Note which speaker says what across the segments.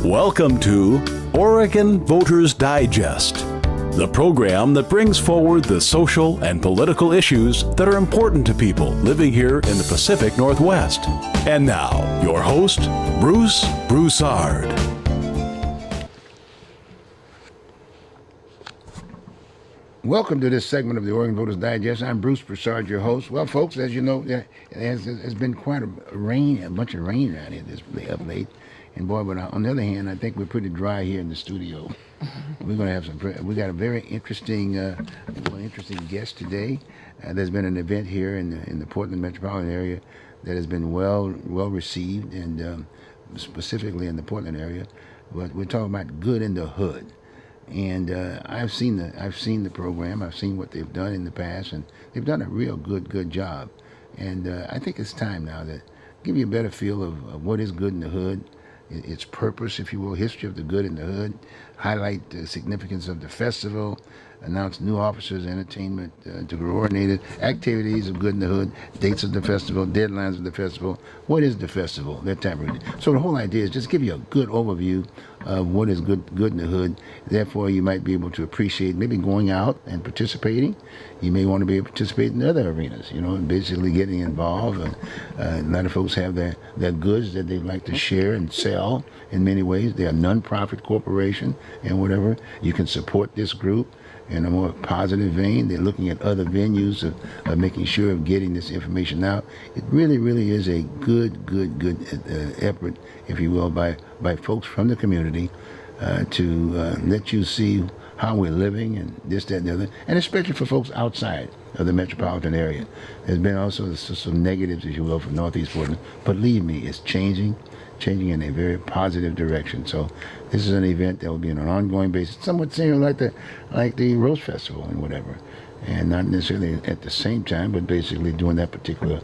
Speaker 1: Welcome to Oregon Voters Digest, the program that brings forward the social and political issues that are important to people living here in the Pacific Northwest. And now, your host, Bruce Broussard.
Speaker 2: Welcome to this segment of the Oregon Voters Digest. I'm Bruce Broussard, your host. Well, folks, as you know, there's been quite a bunch of rain around here of late. And boy, but on the other hand, I think we're pretty dry here in the studio. We're going to have we got a very interesting guest today. There's been an event here in the Portland metropolitan area that has been well received, and specifically in the Portland area. But we're talking about Good in the Hood. And I've seen the program. I've seen what they've done in the past, and they've done a real good job. And I think it's time now to give you a better feel of what is Good in the Hood, its purpose, if you will, history of the Good in the Hood, highlight the significance of the festival, announce new officers, entertainment to coordinated activities of Good in the Hood, dates of the festival, deadlines of the festival, what is the festival, that type of thing. So the whole idea is just give you a good overview of what is good in the Hood. Therefore, you might be able to appreciate maybe going out and participating. You may want to be able to participate in other arenas, and basically getting involved. A lot of folks have their goods that they like to share and sell in many ways. They're a non-profit corporation and whatever. You can support this group in a more positive vein. They're looking at other venues of making sure of getting this information out. It really is a good effort, if you will, by folks from the community to let you see how we're living and this, that, and the other, and especially for folks outside of the metropolitan area. There's been also some negatives, if you will, from Northeast Portland. Believe me, it's changing in a very positive direction. So this is an event that will be on an ongoing basis, somewhat similar like the Rose Festival and whatever, and not necessarily at the same time, but basically doing that particular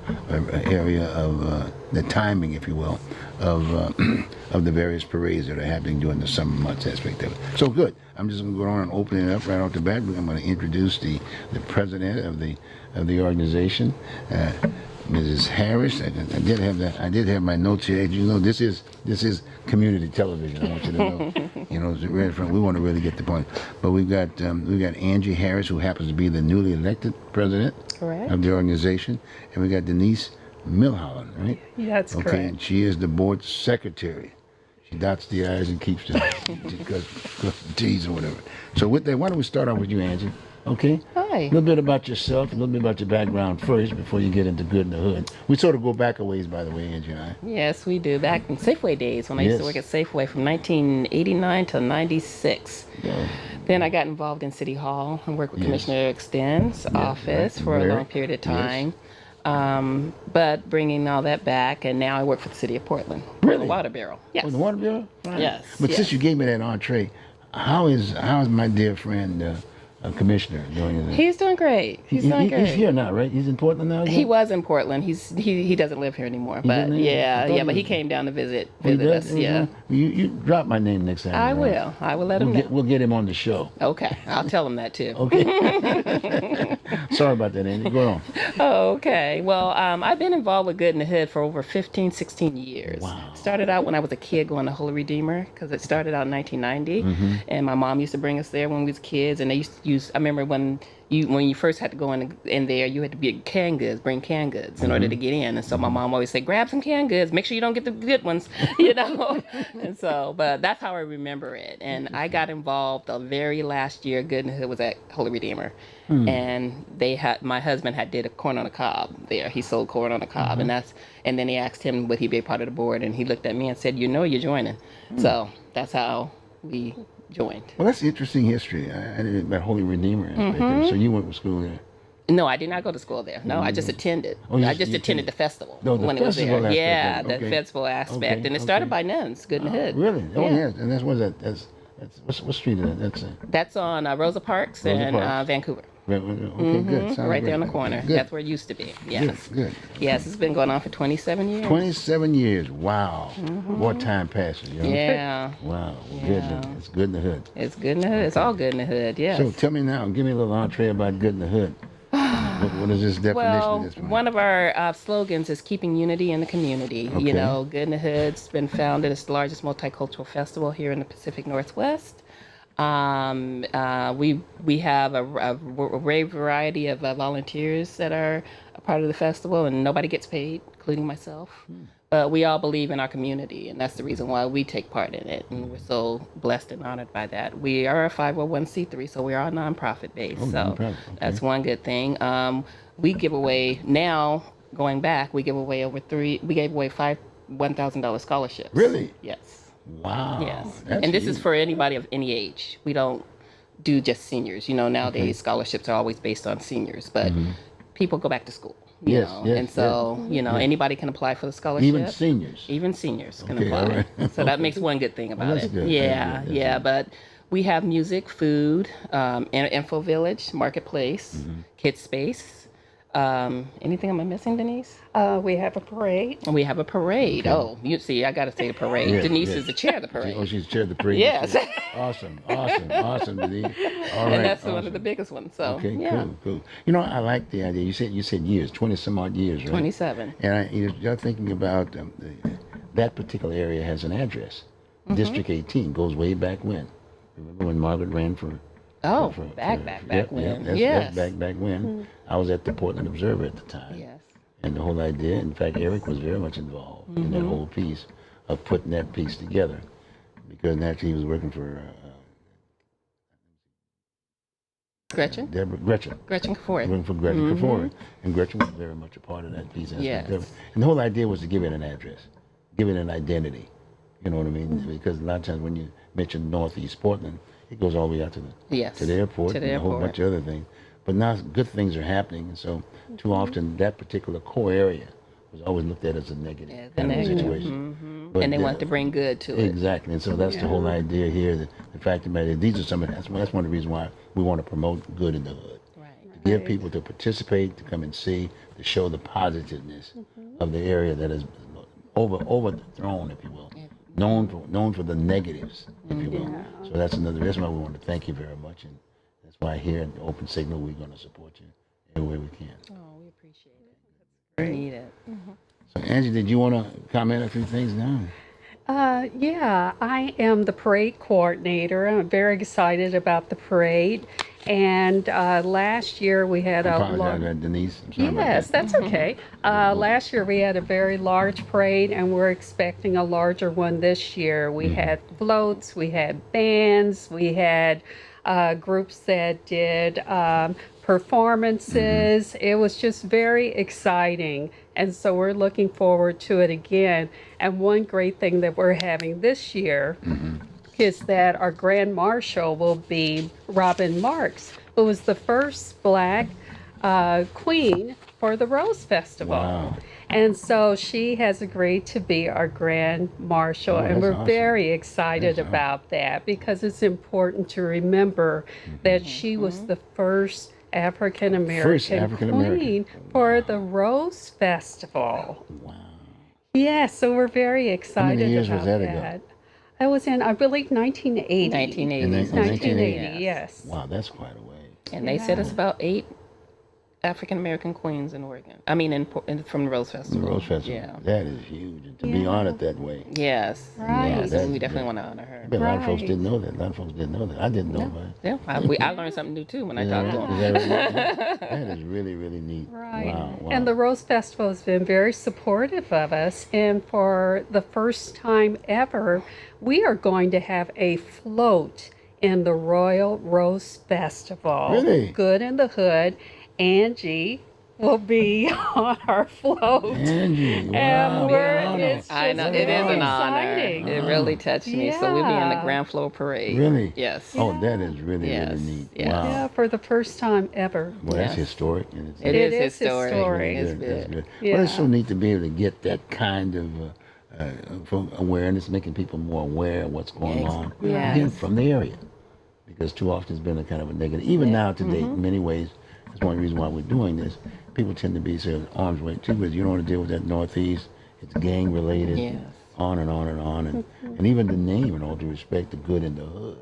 Speaker 2: area of the timing, if you will, of the various parades that are happening during the summer months aspect of it. So good. I'm just going to go on and open it up right off the bat. I'm going to introduce the president of the organization, Mrs. Harris. I did have my notes here. As you know, this is community television. I want you to know. We want to really get the point. But we've got Angie Harris, who happens to be the newly elected president of the organization, and we got Denise Millhollen, right?
Speaker 3: Yeah, that's correct.
Speaker 2: Okay, and she is the board secretary. She dots the I's and keeps the T's or whatever. So with that, why don't we start off with you, Angie? Okay?
Speaker 3: Hi.
Speaker 2: A little bit about yourself, a little bit about your background first before you get into Good in the Hood. We sort of go back a ways, by the way, Angie and I.
Speaker 3: Yes, we do. Back in Safeway days when I used to work at Safeway from 1989 to 96. Yeah. Then I got involved in City Hall and worked with Commissioner Extend's office for a long period of time. Yes. But bringing all that back, and now I work for the City of Portland.
Speaker 2: Really?
Speaker 3: The Water Bureau. Yes.
Speaker 2: Oh, the Water Bureau? Right.
Speaker 3: Yes.
Speaker 2: But since you gave me that entree, how is my dear friend... Commissioner doing this?
Speaker 3: He's doing great. He's doing great.
Speaker 2: He's here now, right? He's in Portland now?
Speaker 3: He was in Portland. He doesn't live here anymore. But but he came down to visit us. Yeah.
Speaker 2: You drop my name next time.
Speaker 3: I will. I will let him know.
Speaker 2: We'll get him on the show.
Speaker 3: Okay. I'll tell him that too.
Speaker 2: Okay. Sorry about that, Andy. Go on.
Speaker 3: Oh, okay. Well, I've been involved with Good in the Hood for over 15, 16 years.
Speaker 2: Wow.
Speaker 3: Started out when I was a kid going to Holy Redeemer, because it started out in 1990, and my mom used to bring us there when we was kids, and they used to I remember when you first had to go in there, you had to bring canned goods in order to get in. And so my mom always said, grab some canned goods, make sure you don't get the good ones, And so, but that's how I remember it. And I got involved the very last year Good in the Hood was at Holy Redeemer. And my husband did a corn on the cob there. He sold corn on the cob, and then they asked him would he be a part of the board, and he looked at me and said, you're joining. So that's how we joined.
Speaker 2: Well, that's interesting history. I did about Holy Redeemer. So you went to school there?
Speaker 3: No, I did not go to school there. No, I just attended. I just attended the festival when it was there.
Speaker 2: Aspect,
Speaker 3: yeah, the festival aspect. Okay, and it started by nuns, Good in the Hood.
Speaker 2: Really? Oh, yes. And that's what street is that?
Speaker 3: That's on Rosa Parks and Vancouver.
Speaker 2: Okay, good. Sounds
Speaker 3: right
Speaker 2: great.
Speaker 3: there on the corner.
Speaker 2: Good.
Speaker 3: That's where it used to be. Yes.
Speaker 2: Good.
Speaker 3: Yes, it's been going on for 27 years.
Speaker 2: 27 years. Wow. What time passes,
Speaker 3: Yeah.
Speaker 2: Wow. Good. It's Good in the Hood.
Speaker 3: It's Good in the Hood. It's all Good in the Hood, yes.
Speaker 2: So tell me now, give me a little entree about Good in the Hood. What is this definition
Speaker 3: Well,
Speaker 2: of this one?
Speaker 3: one of our slogans is keeping unity in the community.
Speaker 2: Okay.
Speaker 3: You know, Good in the Hood's been founded as the largest multicultural festival here in the Pacific Northwest. We have a great variety of volunteers that are a part of the festival, and nobody gets paid, including myself. But we all believe in our community, and that's the reason why we take part in it. And we're so blessed and honored by that. We are a 501c3, so we are a nonprofit base.
Speaker 2: Oh,
Speaker 3: so
Speaker 2: nonprofit, okay.
Speaker 3: that's one good thing. We give away now. Going back, we gave away five $1,000 scholarships.
Speaker 2: Really?
Speaker 3: Yes.
Speaker 2: Wow.
Speaker 3: Yes.
Speaker 2: That's
Speaker 3: And this is
Speaker 2: huge.
Speaker 3: for anybody of any age. We don't do just seniors. You know, nowadays scholarships are always based on seniors, but people go back to school. You
Speaker 2: Yes,
Speaker 3: know?
Speaker 2: yes,
Speaker 3: And so, anybody can apply for the scholarship.
Speaker 2: Even seniors.
Speaker 3: Even seniors can
Speaker 2: Okay,
Speaker 3: apply.
Speaker 2: all right.
Speaker 3: So that makes one good thing about
Speaker 2: that's
Speaker 3: it.
Speaker 2: good.
Speaker 3: Yeah,
Speaker 2: That's good.
Speaker 3: yeah. But we have music, food, info village, marketplace, kids space. Anything am I missing, Denise?
Speaker 4: We have a parade.
Speaker 3: And we have a parade. Oh, you see, I got to say the parade.
Speaker 2: Yeah,
Speaker 3: Denise
Speaker 2: yeah.
Speaker 3: is the chair of the parade.
Speaker 2: Oh, she's chaired the parade.
Speaker 3: Yes.
Speaker 2: Awesome, Denise. All right.
Speaker 3: And that's one
Speaker 2: awesome.
Speaker 3: of the biggest ones. So,
Speaker 2: Okay,
Speaker 3: yeah.
Speaker 2: cool. You know, I like the idea. You said years, 20 some odd years, right?
Speaker 3: 27.
Speaker 2: And you're thinking about that particular area has an address. District 18 goes way back when. Remember when Margaret ran for?
Speaker 3: Oh, back when. Yes.
Speaker 2: That's back when. I was at the Portland Observer at the time.
Speaker 3: Yes.
Speaker 2: And the whole idea, in fact, Eric was very much involved in that whole piece of putting that piece together, because naturally he was working for
Speaker 3: Gretchen?
Speaker 2: Gretchen.
Speaker 3: Gretchen Kafori.
Speaker 2: Working for Gretchen Kafori. And Gretchen was very much a part of that piece.
Speaker 3: Yes.
Speaker 2: And the whole idea was to give it an address, give it an identity. You know what I mean? Because a lot of times when you mention Northeast Portland, it goes all the way out to the airport and a whole bunch of other things. But now good things are happening, and so too often that particular core area was always looked at as a negative kind of situation. But
Speaker 3: And they want to bring good to it.
Speaker 2: Exactly, and so that's the whole idea here. That the fact of the matter is, these are some of that's one of the reasons why we want to promote good in the hood.
Speaker 3: Right.
Speaker 2: To give people to participate, to come and see, to show the positiveness of the area that is overthrown, if you will, known for the negatives, if you will. So that's why we want to thank you very much, and that's why here at the Open Signal we're going to support you every way we can.
Speaker 3: Oh, we appreciate it. We need it.
Speaker 2: So Angie, did you want to comment a few things now?
Speaker 4: Yeah, I am the parade coordinator. I'm very excited about the parade. And last year we had
Speaker 2: I
Speaker 4: a
Speaker 2: apologize, about Denise. I'm sorry about
Speaker 4: Yes,
Speaker 2: that.
Speaker 4: that's okay. Last year we had a very large parade, and we're expecting a larger one this year. We had floats, we had bands, we had groups that did performances. It was just very exciting. And so we're looking forward to it again. And one great thing that we're having this year is that our Grand Marshal will be Robin Marks, who was the first Black queen for the Rose Festival.
Speaker 2: Wow.
Speaker 4: And so she has agreed to be our Grand Marshal, and
Speaker 2: that's
Speaker 4: we're
Speaker 2: awesome.
Speaker 4: very excited about that, because it's important to remember that she was the first African American queen for the Rose Festival.
Speaker 2: Wow.
Speaker 4: Yeah, so we're very excited
Speaker 2: years was
Speaker 4: about
Speaker 2: that ago?
Speaker 4: that. I was in, I believe, 1980.
Speaker 3: 1980.
Speaker 2: In
Speaker 4: 1980, yes.
Speaker 2: Wow, that's quite a way.
Speaker 3: And they said it's about 8 African American queens in Oregon. I mean, from the Rose Festival.
Speaker 2: The Rose Festival.
Speaker 3: Yeah.
Speaker 2: That is huge. And to be honored that way.
Speaker 3: Yes.
Speaker 4: Right.
Speaker 3: Yes.
Speaker 2: That's
Speaker 3: We definitely
Speaker 2: great.
Speaker 3: want to honor her.
Speaker 2: But a lot of folks
Speaker 4: Right.
Speaker 2: didn't know that. A lot of folks didn't know that. I didn't know about it.
Speaker 3: Yeah. I learned something new too when I
Speaker 2: Is
Speaker 3: talked
Speaker 2: that
Speaker 3: to
Speaker 2: right?
Speaker 3: them.
Speaker 2: Is that right? That is really, really neat.
Speaker 4: Right.
Speaker 2: Wow.
Speaker 4: And the Rose Festival has been very supportive of us. And for the first time ever, we are going to have a float in the Royal Rose Festival.
Speaker 2: Really?
Speaker 4: Good in the Hood. Angie will be on our float.
Speaker 2: Angie, wow.
Speaker 4: And
Speaker 2: what an honor.
Speaker 4: it's
Speaker 3: I know,
Speaker 4: just
Speaker 3: it is
Speaker 4: very
Speaker 3: an honor.
Speaker 4: exciting.
Speaker 3: It really touched me. So we'll be in the
Speaker 4: Yeah.
Speaker 3: Grand Flow Parade.
Speaker 2: Really?
Speaker 3: Yes.
Speaker 2: Oh, that is really,
Speaker 3: Yes.
Speaker 2: really neat.
Speaker 3: Yeah.
Speaker 2: Wow.
Speaker 4: Yeah, for the first time ever.
Speaker 2: Well, that's
Speaker 3: Yes.
Speaker 2: historic. And it's,
Speaker 3: It
Speaker 4: It
Speaker 3: is
Speaker 4: is
Speaker 3: historic.
Speaker 4: historic.
Speaker 3: It's
Speaker 2: That's
Speaker 3: good.
Speaker 2: good.
Speaker 4: Yeah.
Speaker 2: Well, it's so neat to be able to get that kind of from awareness, making people more aware of what's going on.
Speaker 3: Yes.
Speaker 2: Again, from the area. Because too often it's been a kind of a negative. Even now today, in many ways, that's one reason why we're doing this. People tend to be sort of arms race too, because you don't want to deal with that Northeast. It's gang related.
Speaker 3: Yes.
Speaker 2: On and on and on. And even the name, in all due respect, the good in the hood.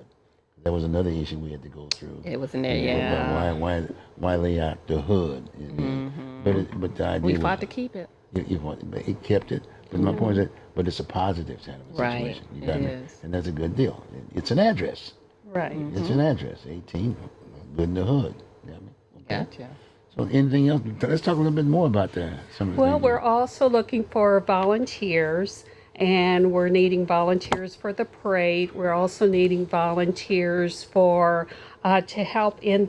Speaker 2: That was another issue we had to go through.
Speaker 3: It was in there,
Speaker 2: You know,
Speaker 3: yeah.
Speaker 2: why lay out the hood? But the idea
Speaker 3: We
Speaker 2: was,
Speaker 3: fought to keep it.
Speaker 2: but it kept it. But my point is that, but it's a positive kind of a
Speaker 3: Right,
Speaker 2: situation. You
Speaker 3: it
Speaker 2: got me?
Speaker 3: is.
Speaker 2: And that's a good deal. It's an address.
Speaker 4: Right.
Speaker 2: It's an address. 18, good in the hood. You got me? Okay.
Speaker 3: Gotcha.
Speaker 2: So anything else? Let's talk a little bit more about some of the
Speaker 4: Well,
Speaker 2: things.
Speaker 4: we're also looking for volunteers, and we're needing volunteers for the parade. We're also needing volunteers for to help in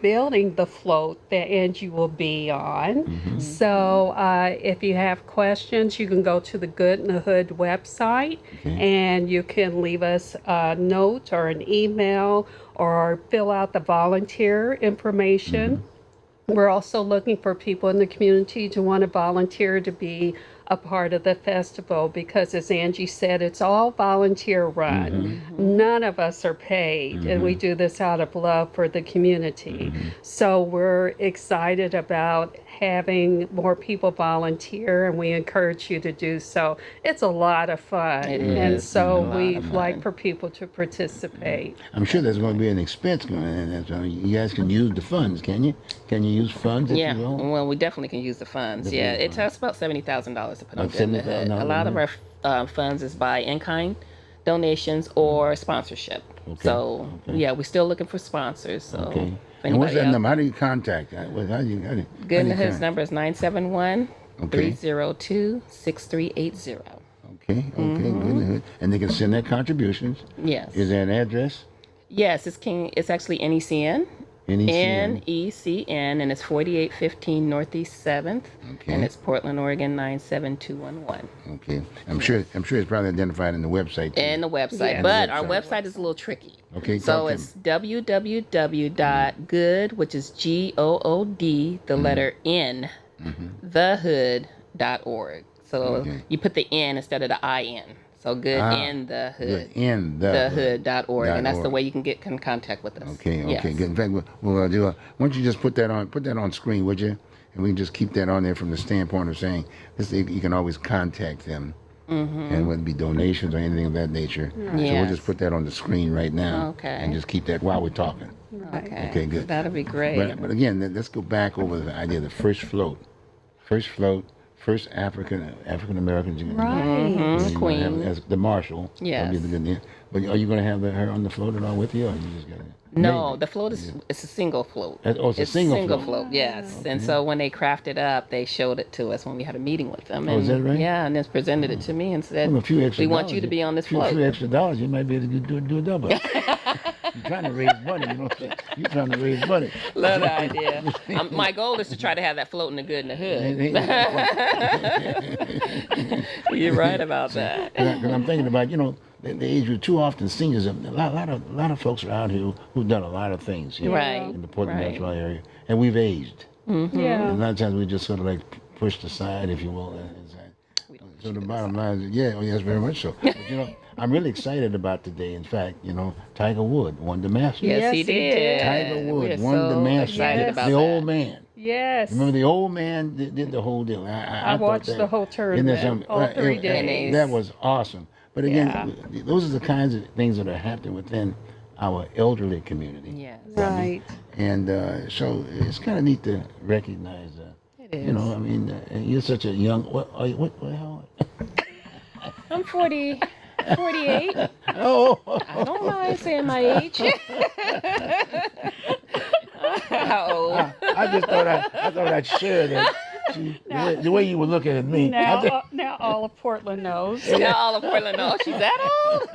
Speaker 4: building the float that Angie will be on. So if you have questions, you can go to the Good in the Hood website, and you can leave us a note or an email or fill out the volunteer information. We're also looking for people in the community to want to volunteer to be a part of the festival because, as Angie said, it's all volunteer run. None of us are paid, and we do this out of love for the community. So we're excited about having more people volunteer, and we encourage you to do so. It's a lot of fun,
Speaker 3: It
Speaker 4: and
Speaker 3: is.
Speaker 4: so
Speaker 3: It's a lot
Speaker 4: we'd
Speaker 3: of fun.
Speaker 4: like for people to participate.
Speaker 2: I'm sure there's going to be an expense going in. So you guys can use the funds, can you? Can you use funds if
Speaker 3: Yeah,
Speaker 2: you will?
Speaker 3: well, we definitely can use the funds.
Speaker 2: Definitely
Speaker 3: Yeah,
Speaker 2: use
Speaker 3: it
Speaker 2: funds.
Speaker 3: costs about $70,000 to put on
Speaker 2: About
Speaker 3: Good in the Hood.
Speaker 2: $70,000,
Speaker 3: A lot of
Speaker 2: yeah.
Speaker 3: our funds is by in-kind donations or sponsorship.
Speaker 2: Okay,
Speaker 3: So
Speaker 2: okay.
Speaker 3: yeah, we're still looking for sponsors. So
Speaker 2: Okay.
Speaker 3: if
Speaker 2: And what's
Speaker 3: anybody
Speaker 2: that
Speaker 3: out-
Speaker 2: number? How do you contact? How do you
Speaker 3: Good in
Speaker 2: how
Speaker 3: the
Speaker 2: do you
Speaker 3: Hood's
Speaker 2: contact?
Speaker 3: number is 971-302-6380.
Speaker 2: Okay, good in the hood. And they can send their contributions.
Speaker 3: Yes.
Speaker 2: Is there an address?
Speaker 3: Yes, it's actually NECN.
Speaker 2: NECN.
Speaker 3: NECN, and it's 4815 Northeast 7th,
Speaker 2: Okay.
Speaker 3: and it's Portland, Oregon 97211.
Speaker 2: Okay. I'm sure it's probably identified in the website too.
Speaker 3: And the website,
Speaker 4: Yeah.
Speaker 3: but
Speaker 2: And the
Speaker 3: our
Speaker 2: website.
Speaker 3: website is a little tricky.
Speaker 2: Okay,
Speaker 3: So
Speaker 2: talk to
Speaker 3: it's www.good, which is GOOD, the letter N, thehood.org. So
Speaker 2: Okay.
Speaker 3: you put the N instead of the IN. So good in the hood.
Speaker 2: In the
Speaker 3: Thehood.org, and that's the
Speaker 2: .org.
Speaker 3: way you can get in contact with us.
Speaker 2: Okay,
Speaker 3: Yes.
Speaker 2: good. In fact, we'll do. Why don't you just put that on screen, would you? And we can just keep that on there from the standpoint of saying this. You can always contact them, and whether it be donations or anything of that nature. So we'll
Speaker 3: Yes.
Speaker 2: just put that on the screen right now,
Speaker 3: Okay.
Speaker 2: and just keep that while we're talking.
Speaker 3: Okay.
Speaker 2: Okay, good.
Speaker 3: That'll be great.
Speaker 2: But again, let's go back over the idea of the first float, first African Americans.
Speaker 4: Right.
Speaker 3: Queen.
Speaker 2: As the marshal.
Speaker 3: Yes.
Speaker 2: That'd be the good. But are you going to have her on the float at all with you, or you just got to?
Speaker 3: No, the float is it's a single float.
Speaker 2: Oh, it's a single float.
Speaker 3: Yes. And so when they crafted up, they showed it to us when we had a meeting with them.
Speaker 2: Oh,
Speaker 3: And
Speaker 2: is that right?
Speaker 3: Yeah, and then presented it to me and said,
Speaker 2: Well, a few extra
Speaker 3: "We want
Speaker 2: dollars,
Speaker 3: you to be on this
Speaker 2: A
Speaker 3: float."
Speaker 2: few extra dollars, you might be able to do a double. You're trying to raise money, you know what I'm saying? You're trying to raise money.
Speaker 3: Love the idea. My goal is to try to have that float in the Good in the Hood. You're right about that.
Speaker 2: Because I'm thinking about, the age group. Too often, seniors, a lot of folks are out here who've done a lot of things here
Speaker 3: Right.
Speaker 2: in the Portland
Speaker 3: Right.
Speaker 2: metro area, and we've aged.
Speaker 4: Yeah.
Speaker 2: And a lot of times we just sort of like pushed aside, if you will. So the bottom line is, yes, very much so. But, I'm really excited about today. In fact, Tiger Wood won the Masters.
Speaker 3: Yes,
Speaker 4: Yes,
Speaker 3: he
Speaker 4: he
Speaker 3: did.
Speaker 4: did.
Speaker 2: Tiger Woods
Speaker 3: We're
Speaker 2: won
Speaker 3: so
Speaker 2: the Masters.
Speaker 3: excited
Speaker 4: Yes.
Speaker 3: about
Speaker 2: The
Speaker 3: that.
Speaker 2: old man.
Speaker 4: Yes.
Speaker 2: Remember, the old man did the whole deal. I thought
Speaker 4: watched
Speaker 2: that-
Speaker 4: the whole
Speaker 2: Isn't that
Speaker 4: tournament,
Speaker 2: something?
Speaker 4: all 3
Speaker 3: days.
Speaker 2: That was awesome. But again, those are the kinds of things that are happening within our elderly community.
Speaker 3: Yes.
Speaker 4: Right.
Speaker 2: And so it's kind of neat to recognize.
Speaker 3: It is.
Speaker 2: You're such a young. What? How?
Speaker 3: I'm 48.
Speaker 2: Oh,
Speaker 3: I don't mind saying my age. How old?
Speaker 2: I just thought I'd share that. See, the way you were looking at me.
Speaker 4: Now all of Portland knows.
Speaker 3: Now all of Portland knows she's that old.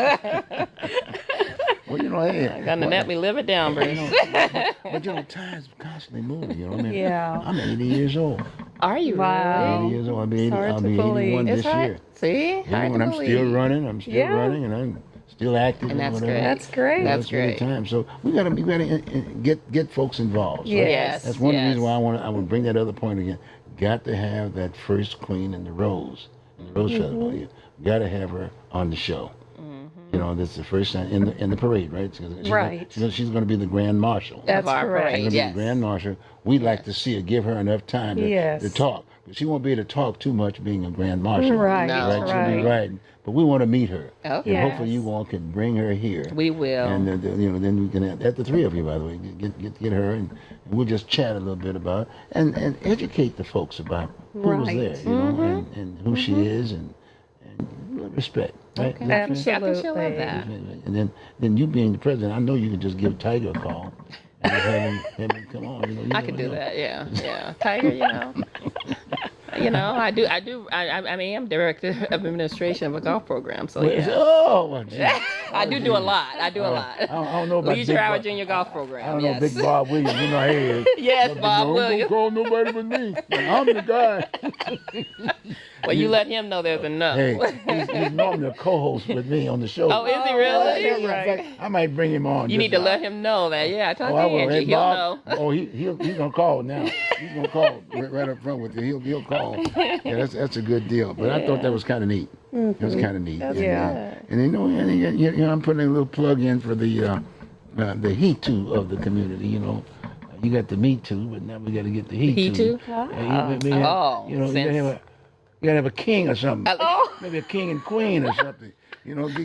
Speaker 2: Well, hey.
Speaker 3: I got to let me live it down, Bruce.
Speaker 2: But time's constantly moving.
Speaker 4: Yeah.
Speaker 2: I'm 80 years old.
Speaker 3: Are you
Speaker 4: Wow.
Speaker 2: 80 years old. I'll be
Speaker 4: Hard to
Speaker 2: 81
Speaker 4: believe.
Speaker 2: this
Speaker 3: It's hard.
Speaker 2: year.
Speaker 3: See? Hard
Speaker 2: And
Speaker 3: to
Speaker 2: I'm
Speaker 3: believe.
Speaker 2: still running. I'm still
Speaker 4: Yeah.
Speaker 2: running, and I'm still active.
Speaker 3: And that's
Speaker 2: whatever.
Speaker 3: great.
Speaker 4: That's great.
Speaker 3: That's
Speaker 2: It's really
Speaker 3: great.
Speaker 2: time. So we gotta get folks involved. So
Speaker 4: Yes.
Speaker 2: that's one of the
Speaker 3: Yes.
Speaker 2: reasons why I want to bring that other point again. Got to have that first queen in the Rose Festival. You got to have her on the show. That's the first time in the parade, right?
Speaker 4: Right.
Speaker 2: She's going to be the grand marshal.
Speaker 4: That's
Speaker 3: Of our
Speaker 4: correct.
Speaker 3: parade.
Speaker 2: She's going to be
Speaker 3: Yes.
Speaker 2: the grand marshal. We'd like to see her, give her enough time to
Speaker 4: Yes.
Speaker 2: talk. But she won't be able to talk too much being a grand marshal.
Speaker 4: Right.
Speaker 3: No.
Speaker 2: Right, she'll be
Speaker 4: Right.
Speaker 2: right. but we want to meet her.
Speaker 3: Okay.
Speaker 2: And hopefully
Speaker 4: Yes.
Speaker 2: you all can bring her here.
Speaker 3: We will.
Speaker 2: And then we can have the three of you, by the way, get her, and we'll just chat a little bit about it, and educate the folks about who was
Speaker 4: Right.
Speaker 2: there, and who she is, and respect, right?
Speaker 3: Okay.
Speaker 2: Is that fair?
Speaker 3: I think she'll love
Speaker 4: Absolutely.
Speaker 3: that.
Speaker 2: And then you being the president, I know you can just give Tiger a call and have him come on. You
Speaker 3: I could do that. Yeah. Tiger, I am director of administration of a golf program. So yeah.
Speaker 2: Oh, gee.
Speaker 3: I do a lot. I do a lot.
Speaker 2: I don't know about
Speaker 3: Leisure
Speaker 2: Big
Speaker 3: Hour
Speaker 2: Bob.
Speaker 3: Junior Golf
Speaker 2: I
Speaker 3: Program.
Speaker 2: don't know
Speaker 3: Yes.
Speaker 2: Big Bob Williams. You know how he is.
Speaker 3: Yes, Bob
Speaker 2: Don't
Speaker 3: Williams.
Speaker 2: call nobody but me. I'm the guy.
Speaker 3: Well, you let him know there's a no.
Speaker 2: Hey, he's normally a co-host with me on the show.
Speaker 3: Oh, is he really?
Speaker 2: Yeah, in fact, I might bring him on.
Speaker 3: You need to let him know that. Yeah, I told
Speaker 2: Oh, I will.
Speaker 3: Angie.
Speaker 2: Hey,
Speaker 3: He'll
Speaker 2: Bob.
Speaker 3: know.
Speaker 2: Oh, he's gonna call now. He's gonna call right up front with you. He'll call. Yeah, that's a good deal. But I thought that was kind of neat. It was kind of neat.
Speaker 4: Yeah.
Speaker 2: And I'm putting a little plug in for the He Too of the community. You got the Me Too, but now we got to get the He Too.
Speaker 3: He Too?
Speaker 2: You gotta have a king or something. Maybe a king and queen or something.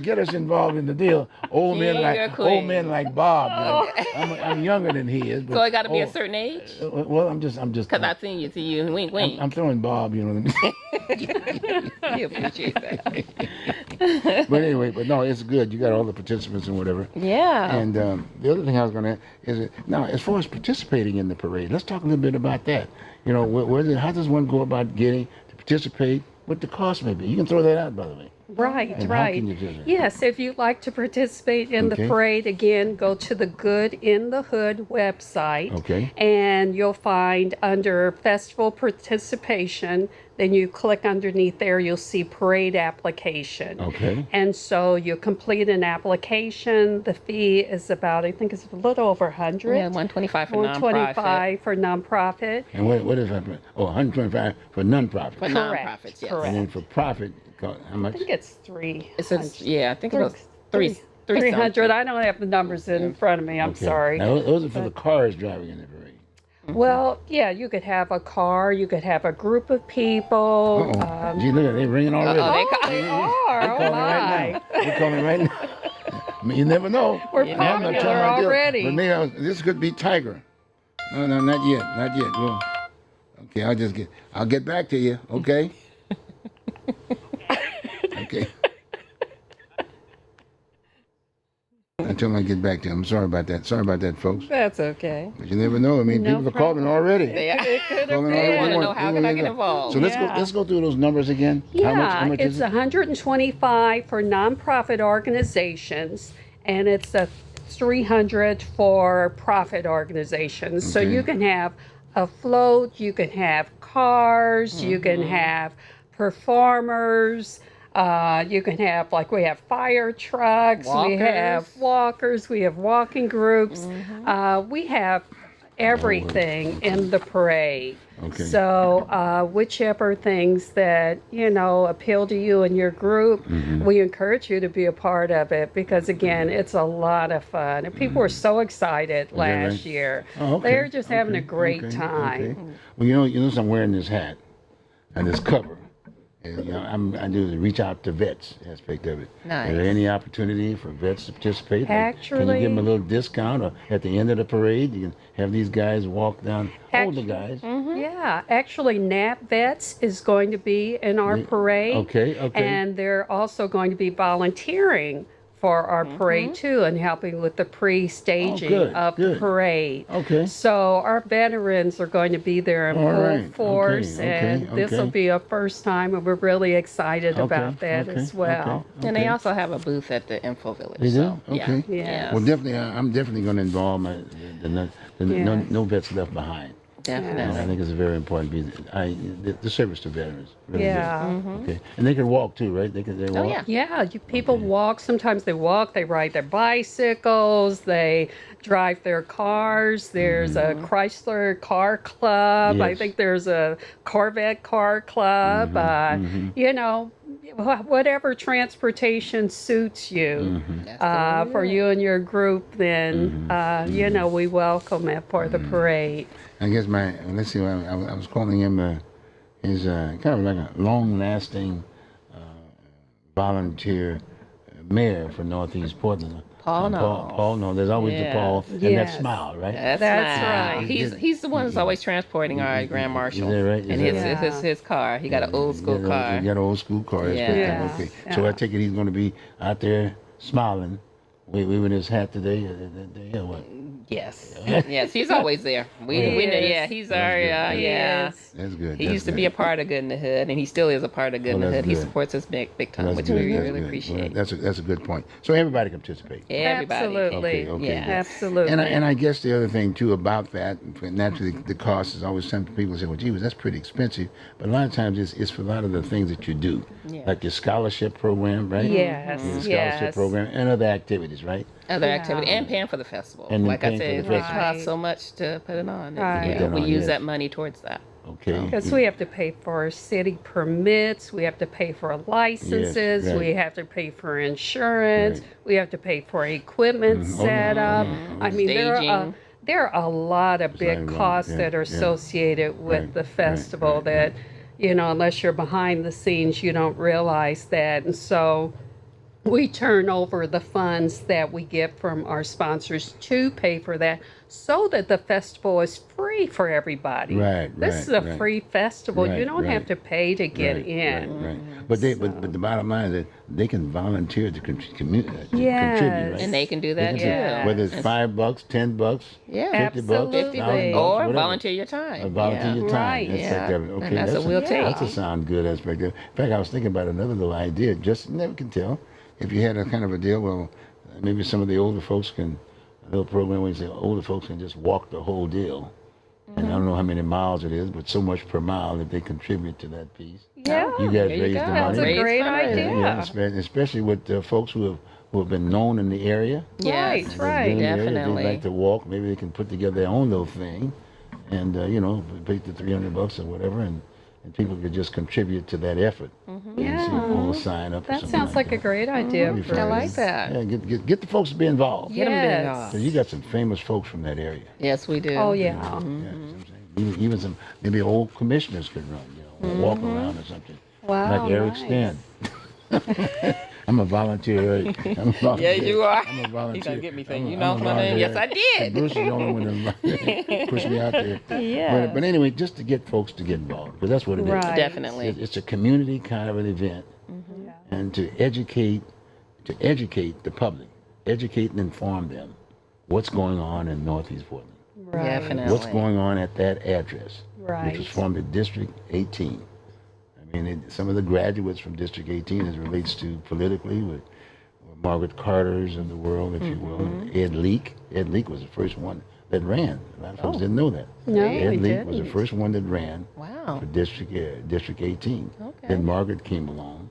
Speaker 2: Get us involved in the deal. Old
Speaker 3: King or
Speaker 2: men
Speaker 3: queen?
Speaker 2: like Bob. I'm younger than he is. But,
Speaker 3: So it got to be a certain age?
Speaker 2: Well, I'm just.
Speaker 3: Because I've seen you, wink, wink.
Speaker 2: I'm throwing Bob. You know what I mean?
Speaker 3: We appreciate that.
Speaker 2: But anyway, no, it's good. You got all the participants and whatever.
Speaker 3: Yeah.
Speaker 2: And the other thing I was going to is now, as far as participating in the parade, let's talk a little bit about that. How does one go about getting to participate? What the cost may be? You can throw that out, by the way.
Speaker 4: Right,
Speaker 2: And how
Speaker 4: right.
Speaker 2: can you do that?
Speaker 4: Yes, if you'd like to participate in
Speaker 2: Okay.
Speaker 4: the parade, again, go to the Good in the Hood website.
Speaker 2: Okay.
Speaker 4: And you'll find under festival participation, then you click underneath there, you'll see parade application.
Speaker 2: Okay.
Speaker 4: And so you complete an application. The fee is about, I think it's a little over 100.
Speaker 3: Yeah, 125 for nonprofit.
Speaker 4: 125 for nonprofit.
Speaker 2: And what is that? 125 for nonprofit.
Speaker 3: For
Speaker 4: Correct,
Speaker 3: nonprofits, yes.
Speaker 4: correct.
Speaker 2: And then for profit, how much?
Speaker 4: I think it's 300.
Speaker 3: I think it was three
Speaker 4: 300.
Speaker 3: something.
Speaker 4: I don't have the numbers in front of me. I'm
Speaker 2: Okay.
Speaker 4: sorry.
Speaker 2: Now, those are for the cars driving in the parade.
Speaker 4: Well, yeah, you could have a car, you could have a group of people.
Speaker 2: Uh-oh. Gee, look at it. They're ringing already.
Speaker 4: They are.
Speaker 2: They
Speaker 4: Oh,
Speaker 2: call me right
Speaker 4: my.
Speaker 2: now. They call me right now. I mean, you never know.
Speaker 4: We're
Speaker 2: I'm not
Speaker 4: popular
Speaker 2: trying my deal.
Speaker 4: already.
Speaker 2: But maybe this could be Tiger. No, not yet. Not yet. Well, okay, I'll get back to you. Okay. Okay. Until I get back to you. I'm sorry about that. Sorry about that, folks.
Speaker 3: That's okay.
Speaker 2: But you never know. I mean,
Speaker 4: No
Speaker 2: people are calling already.
Speaker 3: It could have
Speaker 2: Calling
Speaker 3: been. I
Speaker 2: already.
Speaker 3: want to
Speaker 2: We
Speaker 3: know how
Speaker 2: we
Speaker 3: can I
Speaker 2: want-
Speaker 3: get involved.
Speaker 2: So
Speaker 4: Yeah.
Speaker 2: let's go through those numbers again.
Speaker 4: Yeah,
Speaker 2: How much
Speaker 4: it's
Speaker 2: is it?
Speaker 4: 125 for nonprofit organizations, and it's a 300 for profit organizations. So
Speaker 2: Okay.
Speaker 4: you can have a float, you can have cars, you can have performers. You can have, like, we have fire trucks, we have walkers, we have walking groups. We have everything in the parade.
Speaker 2: Okay.
Speaker 4: So whichever things that, appeal to you and your group, we encourage you to be a part of it because, again, it's a lot of fun. And people were so excited last
Speaker 2: right?
Speaker 4: year.
Speaker 2: Oh, okay.
Speaker 4: They're just having a
Speaker 2: Okay,
Speaker 4: great
Speaker 2: okay,
Speaker 4: time.
Speaker 2: okay. Well, you know, I'm wearing this hat and this cover. And, I do the reach out to vets aspect of it.
Speaker 3: Nice.
Speaker 2: Is there any opportunity for vets to participate? Like, can you
Speaker 4: Actually-
Speaker 2: give them a little discount, or at the end of the parade, you can have these guys walk down, older guys?
Speaker 4: Yeah, actually, NAP Vets is going to be in our parade.
Speaker 2: Okay.
Speaker 4: And they're also going to be volunteering for our parade too and helping with the pre-staging
Speaker 2: good,
Speaker 4: of the
Speaker 2: good.
Speaker 4: parade.
Speaker 2: Okay.
Speaker 4: So our veterans are going to be there in
Speaker 2: All
Speaker 4: full
Speaker 2: right,
Speaker 4: force,
Speaker 2: okay,
Speaker 4: and this will
Speaker 2: okay.
Speaker 4: be a first time, and we're really excited about
Speaker 2: Okay,
Speaker 4: that
Speaker 2: okay,
Speaker 4: as well.
Speaker 2: okay.
Speaker 3: And they also have a booth at the Info Village.
Speaker 2: They do?
Speaker 3: So,
Speaker 2: Okay.
Speaker 3: Yeah.
Speaker 4: Yeah.
Speaker 2: Well, definitely, I'm definitely going to involve the
Speaker 4: Yeah.
Speaker 2: no vets left behind.
Speaker 3: Definitely.
Speaker 2: I think it's a very important piece. The service to veterans. Really
Speaker 4: Yeah.
Speaker 2: good. Okay, and they can walk too, right? They walk.
Speaker 3: Oh, yeah.
Speaker 4: Yeah, people walk. Sometimes they walk, they ride their bicycles, they drive their cars. There's a Chrysler car club. I
Speaker 2: Yes.
Speaker 4: think there's a Corvette car club. Whatever transportation suits you for you and your group, then, we welcome it for the parade.
Speaker 2: I guess let's see, I was calling him his kind of like a long-lasting volunteer mayor for Northeast Portland.
Speaker 3: Paul, no.
Speaker 2: Paul, no. There's always the
Speaker 3: Yes.
Speaker 2: Paul and
Speaker 4: Yes.
Speaker 2: that smile, right?
Speaker 3: That's
Speaker 4: right.
Speaker 3: He's the one that's always transporting our grand marshal.
Speaker 2: Is that right? Is
Speaker 3: And
Speaker 2: that
Speaker 3: his car. He got an old school car.
Speaker 2: You got an old school car. That's
Speaker 3: Yeah.
Speaker 2: good.
Speaker 4: Yeah.
Speaker 2: Okay.
Speaker 4: Yeah.
Speaker 2: So I take it he's going to be out there smiling, waving his hat today. Yeah, what?
Speaker 3: Yes. Yes, he's always there. We know, yeah, he's our,
Speaker 2: good.
Speaker 3: yeah.
Speaker 4: Yes.
Speaker 2: That's good.
Speaker 3: He
Speaker 2: That's
Speaker 3: used to
Speaker 2: good.
Speaker 3: be a part of Good in the Hood, and he still is a part of Good in the
Speaker 2: that's
Speaker 3: Hood. He
Speaker 2: good.
Speaker 3: supports us big time,
Speaker 2: That's
Speaker 3: which
Speaker 2: good.
Speaker 3: we
Speaker 2: That's
Speaker 3: really
Speaker 2: good.
Speaker 3: appreciate.
Speaker 2: Well, that's a good point. So everybody can participate.
Speaker 3: Everybody.
Speaker 4: Absolutely.
Speaker 2: Okay,
Speaker 3: Yeah.
Speaker 2: good.
Speaker 4: Absolutely.
Speaker 2: And I guess the other thing too about that, naturally the cost is always some people say, well, gee, that's pretty expensive. But a lot of times it's for a lot of the things that you do,
Speaker 3: Yeah.
Speaker 2: like your scholarship program, right?
Speaker 4: Yes.
Speaker 2: Your scholarship
Speaker 4: Yes.
Speaker 2: program and other activities, right?
Speaker 3: Other
Speaker 4: Yeah.
Speaker 3: activity and paying for the festival.
Speaker 2: And then
Speaker 3: like I
Speaker 2: paying for
Speaker 3: said,
Speaker 2: the
Speaker 3: it
Speaker 2: festival.
Speaker 3: costs so much to put it on.
Speaker 4: Right.
Speaker 3: Yeah,
Speaker 2: Put that
Speaker 3: we
Speaker 2: on,
Speaker 3: use
Speaker 2: yes.
Speaker 3: that money towards that.
Speaker 2: Okay.
Speaker 4: Because we have to pay for city permits, we have to pay for licenses,
Speaker 2: right.
Speaker 4: we have to pay for insurance,
Speaker 2: Right.
Speaker 4: we have to pay for equipment setup. I mean,
Speaker 3: Staging.
Speaker 4: there are a lot of
Speaker 2: not
Speaker 4: big
Speaker 2: even-
Speaker 4: costs
Speaker 2: yeah,
Speaker 4: that are
Speaker 2: yeah.
Speaker 4: associated with
Speaker 2: Right,
Speaker 4: the
Speaker 2: right,
Speaker 4: festival
Speaker 2: right,
Speaker 4: that, you know, unless you're behind the scenes, you don't realize that. And so we turn over the funds that we get from our sponsors to pay for that so that the festival is free for everybody.
Speaker 2: Right,
Speaker 4: This
Speaker 2: right,
Speaker 4: is a
Speaker 2: right.
Speaker 4: free festival. You
Speaker 2: Right,
Speaker 4: don't have
Speaker 2: right.
Speaker 4: to pay to get
Speaker 2: Right,
Speaker 4: in.
Speaker 2: Right. But but the bottom line is that they can volunteer to contribute,
Speaker 4: Yes.
Speaker 2: right?
Speaker 3: And they can do that
Speaker 2: They
Speaker 3: too.
Speaker 2: can do- Whether it's $5, $10,
Speaker 3: Yeah.
Speaker 2: $50,
Speaker 4: Absolutely.
Speaker 2: $1,000,
Speaker 3: Or
Speaker 2: whatever.
Speaker 3: volunteer your time.
Speaker 2: Or volunteer your time.
Speaker 4: Right.
Speaker 2: Aspect
Speaker 3: Yeah.
Speaker 2: of it. Okay,
Speaker 3: And that's what we'll take.
Speaker 2: That's a sound good aspect of it. In fact, I was thinking about another little idea. Just never can tell. If you had a kind of a deal, well, maybe some of the older folks can, a little program where you say older folks can just walk the whole deal. And I don't know how many miles it is, but so much per mile if they contribute to that piece.
Speaker 4: Yeah.
Speaker 2: You guys
Speaker 3: There you
Speaker 2: raise
Speaker 3: go.
Speaker 2: the
Speaker 4: That's
Speaker 2: money.
Speaker 4: a great
Speaker 3: fundraising.
Speaker 4: idea.
Speaker 2: Yeah, especially with folks who have been known in the area.
Speaker 4: Right,
Speaker 3: Yes.
Speaker 4: right.
Speaker 2: Been in the area,
Speaker 3: Definitely.
Speaker 2: They like to walk. Maybe they can put together their own little thing, and pay the $300 or whatever, and people could just contribute to that effort.
Speaker 4: Yeah.
Speaker 2: And see, we'll sign up. or
Speaker 4: That
Speaker 2: something
Speaker 4: sounds like a
Speaker 2: that.
Speaker 4: great idea.
Speaker 2: That'd be
Speaker 3: I
Speaker 2: fun.
Speaker 3: like that.
Speaker 2: Yeah, get the folks to be involved.
Speaker 3: Get them
Speaker 4: Yes.
Speaker 3: involved.
Speaker 2: 'Cause you got some famous folks from that area.
Speaker 3: Yes, we do.
Speaker 4: Oh, yeah.
Speaker 2: Yeah, see what I'm saying? Even some maybe old commissioners could run, walk around or something.
Speaker 4: Wow,
Speaker 2: Like Eric
Speaker 4: nice.
Speaker 2: Stan. I'm a volunteer. Right? I'm a
Speaker 3: Yeah,
Speaker 2: volunteer.
Speaker 3: you are.
Speaker 2: I'm a volunteer.
Speaker 3: He's gonna get me saying,
Speaker 2: I'm a-
Speaker 3: you
Speaker 2: I'm
Speaker 3: know
Speaker 2: a
Speaker 3: my name? Yes,
Speaker 2: volunteer.
Speaker 3: I did.
Speaker 2: Bruce is the only one that pushed me out there.
Speaker 3: Yes.
Speaker 2: But anyway, just to get folks to get involved, because that's what it is.
Speaker 4: Right.
Speaker 3: Definitely.
Speaker 2: It's a community kind of an event, and to educate the public, educate and inform them what's going on in Northeast Portland,
Speaker 4: Right.
Speaker 3: Definitely.
Speaker 2: what's going on at that address,
Speaker 4: Right.
Speaker 2: which was formed at District 18. I mean, some of the graduates from District 18 as it relates to politically with Margaret Carter's of the world, if you will, and Ed Leak. Ed Leak was the first one that ran. A lot of folks didn't know that.
Speaker 4: No,
Speaker 2: Ed
Speaker 4: we
Speaker 2: Leak was the
Speaker 4: didn't.
Speaker 2: first one that ran
Speaker 3: Wow.
Speaker 2: for District 18.
Speaker 3: Okay.
Speaker 2: Then Margaret came along,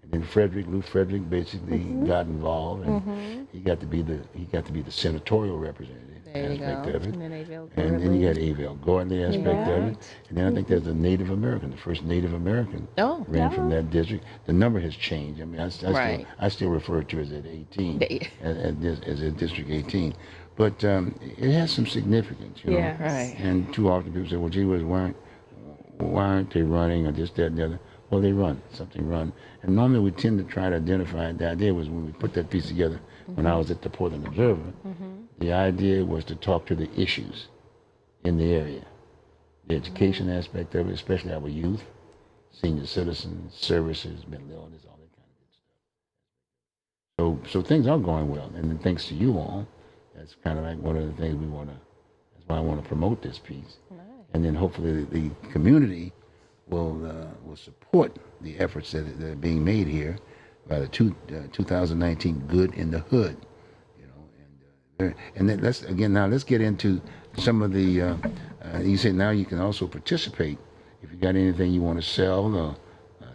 Speaker 2: and then Lou Frederick basically got involved, and he got to be the senatorial representative
Speaker 3: There you
Speaker 2: aspect
Speaker 3: go.
Speaker 2: of it.
Speaker 3: And then Avell
Speaker 2: And then you
Speaker 3: Gordon.
Speaker 2: got Avell Gordon aspect of it, and then I think there's a Native American, the first Native American
Speaker 3: Oh.
Speaker 2: ran from that district. The number has changed. I mean,
Speaker 3: Right.
Speaker 2: I still refer to it as at 18,
Speaker 3: Yeah.
Speaker 2: as a District 18, but it has some significance, you know.
Speaker 4: Yeah.
Speaker 3: Right.
Speaker 2: And too often people say, well, gee whiz, why aren't they running or this, that, and the other? Well, they run, something run. And normally we tend to try to identify, the idea was when we put that piece together, when I was at the Portland Observer, the idea was to talk to the issues in the area. The education aspect of it, especially our youth, senior citizens, services, mental illness, all that kind of good stuff. So things are going well, and then thanks to you all, that's kind of like one of the things that's why I want to promote this piece. And then hopefully the community will support the efforts that are being made here by the 2019 Good in the Hood, you know. And then let's get into some of the. You said now you can also participate if you got anything you want to sell or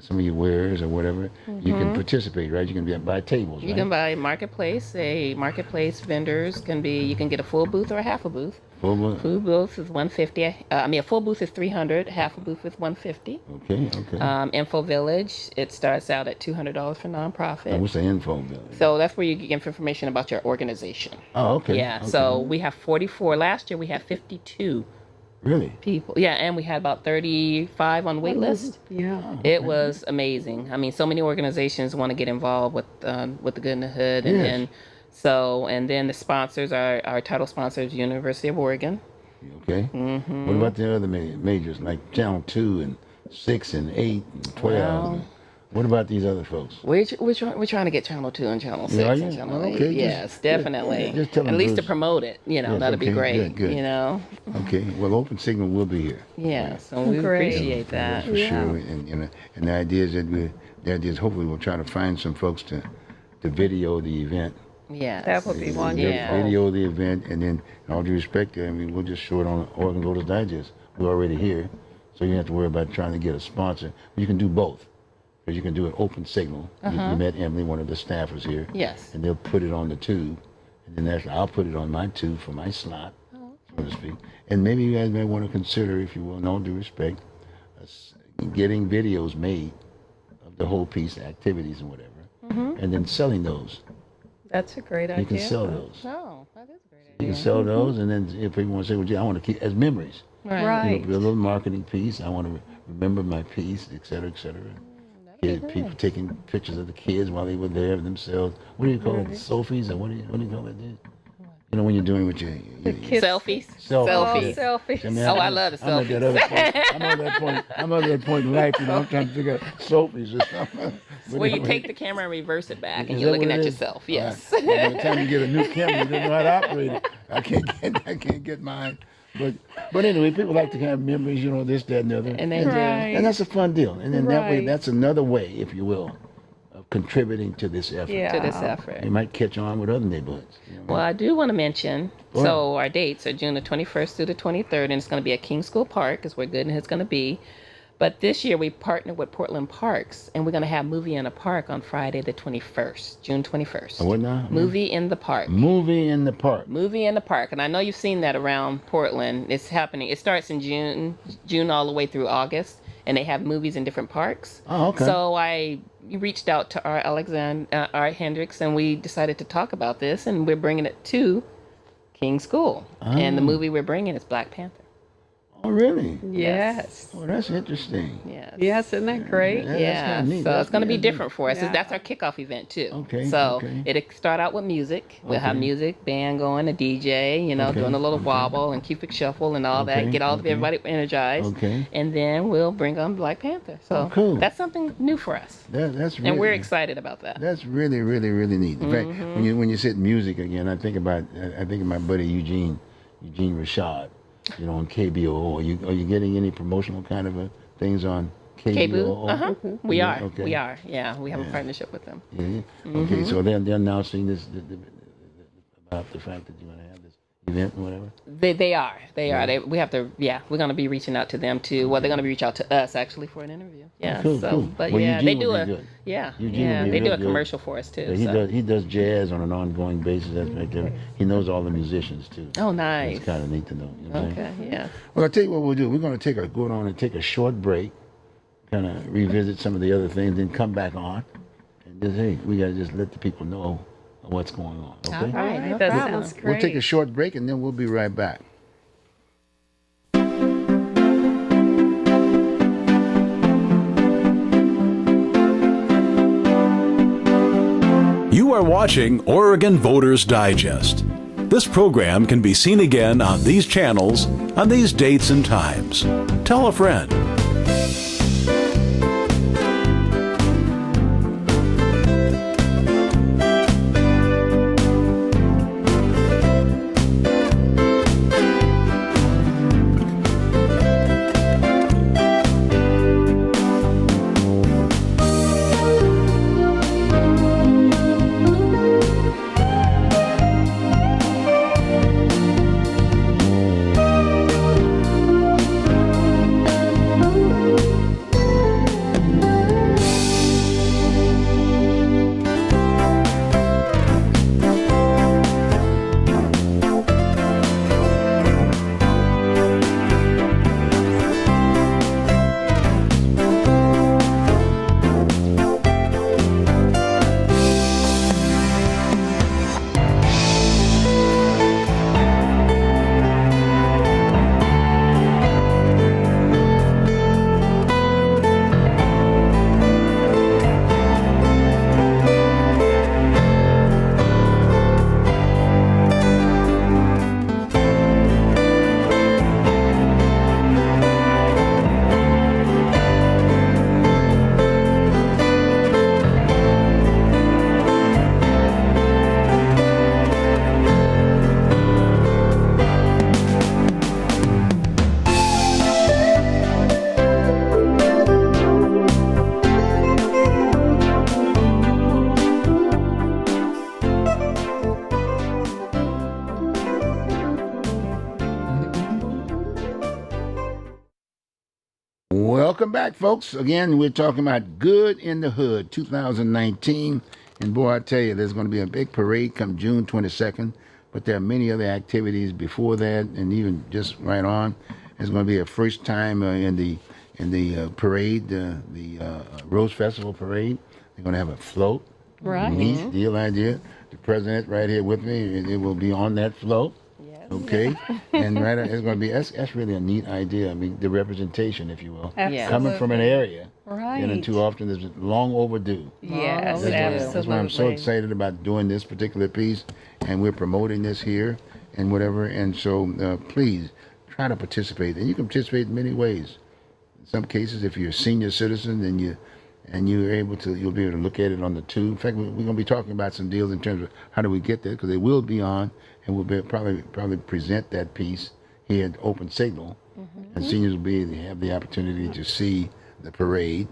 Speaker 2: some of your wares or whatever. You can participate, right? You can buy tables, right?
Speaker 3: You can buy marketplace. Marketplace vendors can be. You can get a full booth or a half a booth.
Speaker 2: Full.
Speaker 3: Full booth is $150. A full booth is $300. Half a booth is $150.
Speaker 2: Okay.
Speaker 3: Info Village, it starts out at $200 for nonprofit.
Speaker 2: And what's the info bill?
Speaker 3: So that's where you get information about your organization.
Speaker 2: Oh, okay.
Speaker 3: Yeah.
Speaker 2: Okay.
Speaker 3: So we have 44. Last year we had 52
Speaker 2: Really?
Speaker 3: people. Yeah, and we had about 35 on wait list.
Speaker 4: Yeah.
Speaker 3: It was amazing. I mean, so many organizations want to get involved with the Good in the Hood, and
Speaker 2: Yes.
Speaker 3: then the sponsors, our title sponsors, University of Oregon.
Speaker 2: Okay.
Speaker 3: Mm-hmm.
Speaker 2: What about the other majors like Channel 2 and 6 and 8 and 12?
Speaker 3: Well,
Speaker 2: What about these other folks?
Speaker 3: we're trying to get Channel 2 and Channel 6
Speaker 2: Yeah,
Speaker 3: and
Speaker 2: yeah.
Speaker 3: Channel
Speaker 2: Oh,
Speaker 3: 8.
Speaker 2: okay.
Speaker 3: Yes, definitely.
Speaker 2: Just tell them,
Speaker 3: At least to
Speaker 2: Bruce.
Speaker 3: promote it.
Speaker 2: Yes,
Speaker 3: That'd be
Speaker 2: okay,
Speaker 3: great.
Speaker 2: good. Okay. Well, Open Signal will be here.
Speaker 3: Yeah, so we
Speaker 4: Great.
Speaker 3: appreciate that.
Speaker 2: That's for sure. And the idea is that hopefully we'll try to find some folks to video the event.
Speaker 3: Yeah.
Speaker 4: That would be
Speaker 2: Video-
Speaker 4: wonderful.
Speaker 3: Yeah.
Speaker 2: Video the event, and then, in all due respect, I mean, we'll just show it on Oregon Voters Digest. We're already here, so you don't have to worry about trying to get a sponsor. You can do both, because you can do an Open Signal. You met Emily, one of the staffers here.
Speaker 3: Yes.
Speaker 2: And they'll put it on the tube, and then actually I'll put it on my tube for my slot, so to speak. And maybe you guys may want to consider, if you will, in all due respect, getting videos made of the whole piece, activities and whatever, and then selling those.
Speaker 4: That's a great idea.
Speaker 2: You can sell those.
Speaker 3: Oh, that is a great
Speaker 2: You
Speaker 3: idea.
Speaker 2: can sell those, and then if people want to say, well, gee, I want to keep as memories.
Speaker 4: Right.
Speaker 2: You know, a little marketing piece. I want to remember my piece, et cetera, et cetera. People taking pictures of the kids while they were there themselves. What do you call it? Selfies, or what do you call it? Dude? You know, when you're doing with your
Speaker 4: kids-
Speaker 3: Selfies.
Speaker 2: selfies.
Speaker 4: Selfies.
Speaker 2: I mean,
Speaker 3: Oh, I love the
Speaker 2: I'm at that other point. I'm at that point in life, you know, I'm trying to figure out selfies or something. But
Speaker 3: Where you
Speaker 2: anyway,
Speaker 3: take the camera and reverse it back, and
Speaker 2: is
Speaker 3: you're
Speaker 2: that
Speaker 3: looking
Speaker 2: what
Speaker 3: at
Speaker 2: it is?
Speaker 3: yourself. Yes.
Speaker 2: By the time you get a new camera, you don't know how to operate it. I can't get mine. But anyway, people like to have memories, you know, this, that, and the other.
Speaker 3: And they do.
Speaker 4: Right.
Speaker 2: And that's a fun deal. And then that way,
Speaker 4: Right.
Speaker 2: that's another way, if you will, of contributing to this effort.
Speaker 4: Yeah.
Speaker 3: To this effort.
Speaker 2: You might catch on with other neighborhoods. You know?
Speaker 3: Well, I do want to mention,
Speaker 2: Go
Speaker 3: so our dates are June the 21st through the 23rd, and it's going to be at King School Park, is where Good and It's going to be. But this year we partnered with Portland Parks, and we're going to have Movie in the Park on Friday the 21st, June 21st.
Speaker 2: What now?
Speaker 3: Movie in the Park.
Speaker 2: Movie in the park.
Speaker 3: Movie in the Park. And I know you've seen that around Portland. It's happening. It starts in June all the way through August, and they have movies in different parks.
Speaker 2: Oh, okay.
Speaker 3: So I reached out to Art Hendricks, and we decided to talk about this, and we're bringing it to King School. And the movie we're bringing is Black Panther.
Speaker 2: Oh, really?
Speaker 4: Yes.
Speaker 2: Oh, that's interesting.
Speaker 3: Yes.
Speaker 4: Yes, isn't that great?
Speaker 2: Yeah, that's
Speaker 3: Yeah,
Speaker 2: kinda neat.
Speaker 3: so
Speaker 2: That's
Speaker 3: it's going to be
Speaker 2: neat.
Speaker 3: different for us.
Speaker 4: Yeah.
Speaker 3: That's our kickoff event too.
Speaker 2: Okay,
Speaker 3: So
Speaker 2: okay.
Speaker 3: it'll start out with music. We'll have
Speaker 2: Okay.
Speaker 3: music, band going, a DJ,
Speaker 2: Okay,
Speaker 3: doing a little
Speaker 2: okay.
Speaker 3: wobble and Cupid shuffle and all
Speaker 2: Okay,
Speaker 3: that. Get all of
Speaker 2: okay.
Speaker 3: everybody energized.
Speaker 2: Okay.
Speaker 3: And then we'll bring on Black Panther. So
Speaker 2: Oh, cool.
Speaker 3: that's something new for us,
Speaker 2: That's really,
Speaker 3: and we're excited about that.
Speaker 2: That's really, really, really neat. In fact,
Speaker 3: Mm-hmm.
Speaker 2: when you said music again, I think of my buddy Eugene Rashad, you know, on KBOO. Are you getting any promotional kind of things on KBOO?
Speaker 3: KBOO. We
Speaker 2: Yeah,
Speaker 3: are.
Speaker 2: okay.
Speaker 3: We are. Yeah, we have
Speaker 2: Yeah.
Speaker 3: a partnership with them.
Speaker 2: Yeah.
Speaker 3: Mm-hmm.
Speaker 2: Okay, so they're announcing this about the fact that you're going to have this event or whatever.
Speaker 3: They are. We have to. Yeah, we're going to be reaching out to them too. Well, they're going to reach out to us actually for an interview. Yeah.
Speaker 2: Cool,
Speaker 3: so,
Speaker 2: cool.
Speaker 3: but
Speaker 2: Well,
Speaker 3: yeah,
Speaker 2: Eugene
Speaker 3: they do
Speaker 2: would be
Speaker 3: a.
Speaker 2: good.
Speaker 3: Yeah.
Speaker 2: Eugene
Speaker 3: yeah.
Speaker 2: would be
Speaker 3: They do
Speaker 2: real
Speaker 3: a
Speaker 2: good.
Speaker 3: commercial for us too.
Speaker 2: Yeah,
Speaker 3: so.
Speaker 2: he does jazz on an ongoing basis. That's right there. He knows all the musicians too.
Speaker 3: Oh, nice.
Speaker 2: It's kind of neat to know. You know what I'm saying?
Speaker 3: Okay. Yeah.
Speaker 2: Well, I'll tell you what we'll do. We're going to go on and take a short break, kind of revisit some of the other things, then come back on. And just, hey, we got to just let the people know what's going on. Okay?
Speaker 3: All right. No
Speaker 4: That
Speaker 3: problem.
Speaker 4: sounds great.
Speaker 2: We'll take a short break and then we'll be right back.
Speaker 1: You are watching Oregon Voters Digest. This program can be seen again on these channels on these dates and times. Tell a friend.
Speaker 2: Welcome back, folks. Again, we're talking about Good in the Hood 2019. And boy, I tell you, there's going to be a big parade come June 22nd. But there are many other activities before that, and even just right on. There's going to be a first time in the parade, the Rose Festival parade. They're going to have a float.
Speaker 4: Right.
Speaker 2: Neat deal idea. The president right here with me, and it will be on that float.
Speaker 3: Yes.
Speaker 2: Okay, and right, it's going to be that's really a neat idea. I mean, the representation, if you will,
Speaker 4: Absolutely.
Speaker 2: coming from an area,
Speaker 4: Right.
Speaker 2: and too often is long overdue.
Speaker 4: Yes,
Speaker 3: That's
Speaker 4: absolutely.
Speaker 2: That's why I'm so excited about doing this particular piece, and we're promoting this here and whatever. And so, please try to participate, and you can participate in many ways. In some cases, if you're a senior citizen, then you're able to, you'll be able to look at it on the tube. In fact, we're going to be talking about some deals in terms of how do we get there, because they will be on, and we'll be probably present that piece here at Open Signal, and seniors will be able to have the opportunity to see the parade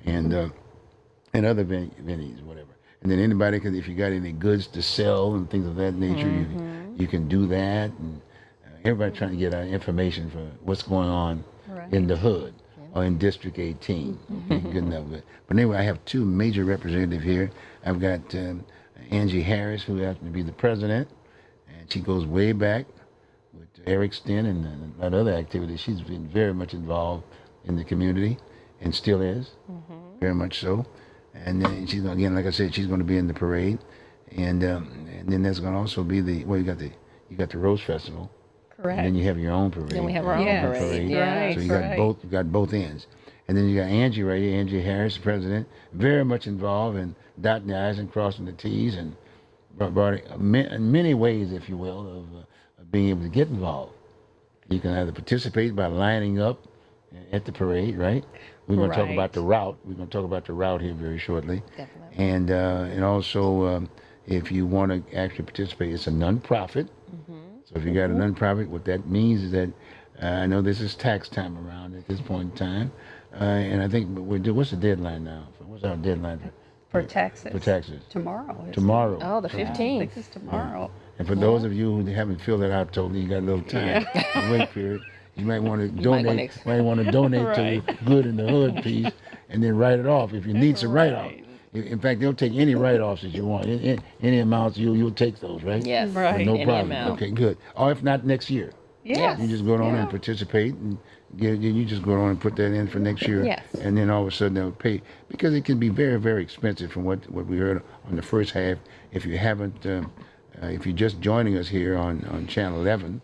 Speaker 2: and other venues, whatever. And then anybody can, if you got any goods to sell and things of that nature, you can do that. And everybody trying to get information for what's going on in the hood. Or in District 18. Good enough. But anyway, I have two major representatives here. I've got Angie Harris, who happens to be the president, and she goes way back with Eric Sten and other activities. She's been very much involved in the community and still is, very much so. And then she's going, again, like I said, she's going to be in the parade, and then there's going to also be you got the Rose Festival.
Speaker 4: Correct.
Speaker 2: And then you have your own parade.
Speaker 3: Then we have our own parade.
Speaker 4: Right,
Speaker 2: So you got both ends. And then you got Angie right here, Angie Harris, the president, very much involved in dotting the I's and crossing the T's, and brought it in many ways, if you will, of being able to get involved. You can either participate by lining up at the parade, right? We're going to talk about the route. We're going to talk about the route here very shortly.
Speaker 3: Definitely.
Speaker 2: And also, if you want to actually participate, it's a nonprofit. So if you got a nonprofit, what that means is that I know this is tax time around at this point in time, and I think what's the deadline now? What's our deadline
Speaker 4: For taxes.
Speaker 2: For taxes.
Speaker 4: Tomorrow. isn't it?
Speaker 2: Tomorrow.
Speaker 3: Oh, the
Speaker 4: I
Speaker 3: 15th.
Speaker 4: think it's tomorrow.
Speaker 2: And for those of you who haven't filled that out totally, you got a little time, a wait period. You might want to donate. Might want to donate to the Good in the Hood piece, and then write it off if you need some write-off. In fact, they'll take any write-offs that you want. Any amounts, you'll take those, right?
Speaker 3: Yes.
Speaker 4: Right.
Speaker 2: No
Speaker 3: Any
Speaker 2: problem.
Speaker 3: amount.
Speaker 2: Okay, good. Or if not, next year.
Speaker 4: Yes.
Speaker 2: You just go on
Speaker 4: Yeah.
Speaker 2: and participate, and you just go on and put that in for next year.
Speaker 3: Yes.
Speaker 2: And then all of a sudden they'll pay, because it can be very, very expensive from what we heard on the first half. If you haven't, if you're just joining us here on Channel 11,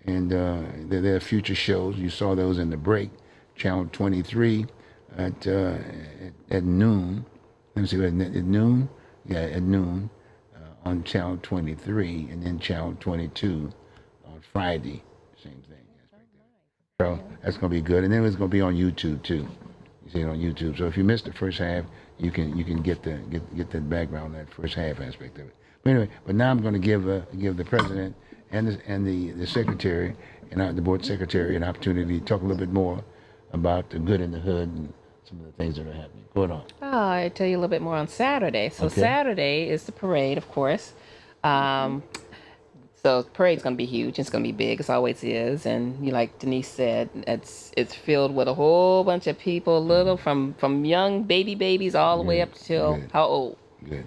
Speaker 2: and there are future shows, you saw those in the break, Channel 23 at noon. Let me see, at noon? Yeah, at noon on Channel 23, and then Channel 22 on Friday. Same thing. So that's going to be good. And then it's going to be on YouTube, too. You see it on YouTube. So if you missed the first half, you can get that background, that first half aspect of it. But anyway, now I'm going to give the president and the secretary and the board secretary an opportunity to talk a little bit more about the Good in the Hood and some of the things that are happening. Go on.
Speaker 3: I'll tell you a little bit more on Saturday. So
Speaker 2: Okay.
Speaker 3: Saturday is the parade, of course. So the parade's going to be huge. It's going to be big. It always is. And like Denise said, it's filled with a whole bunch of people, little from young babies all the way up till
Speaker 2: Good.
Speaker 3: how old?
Speaker 2: Good.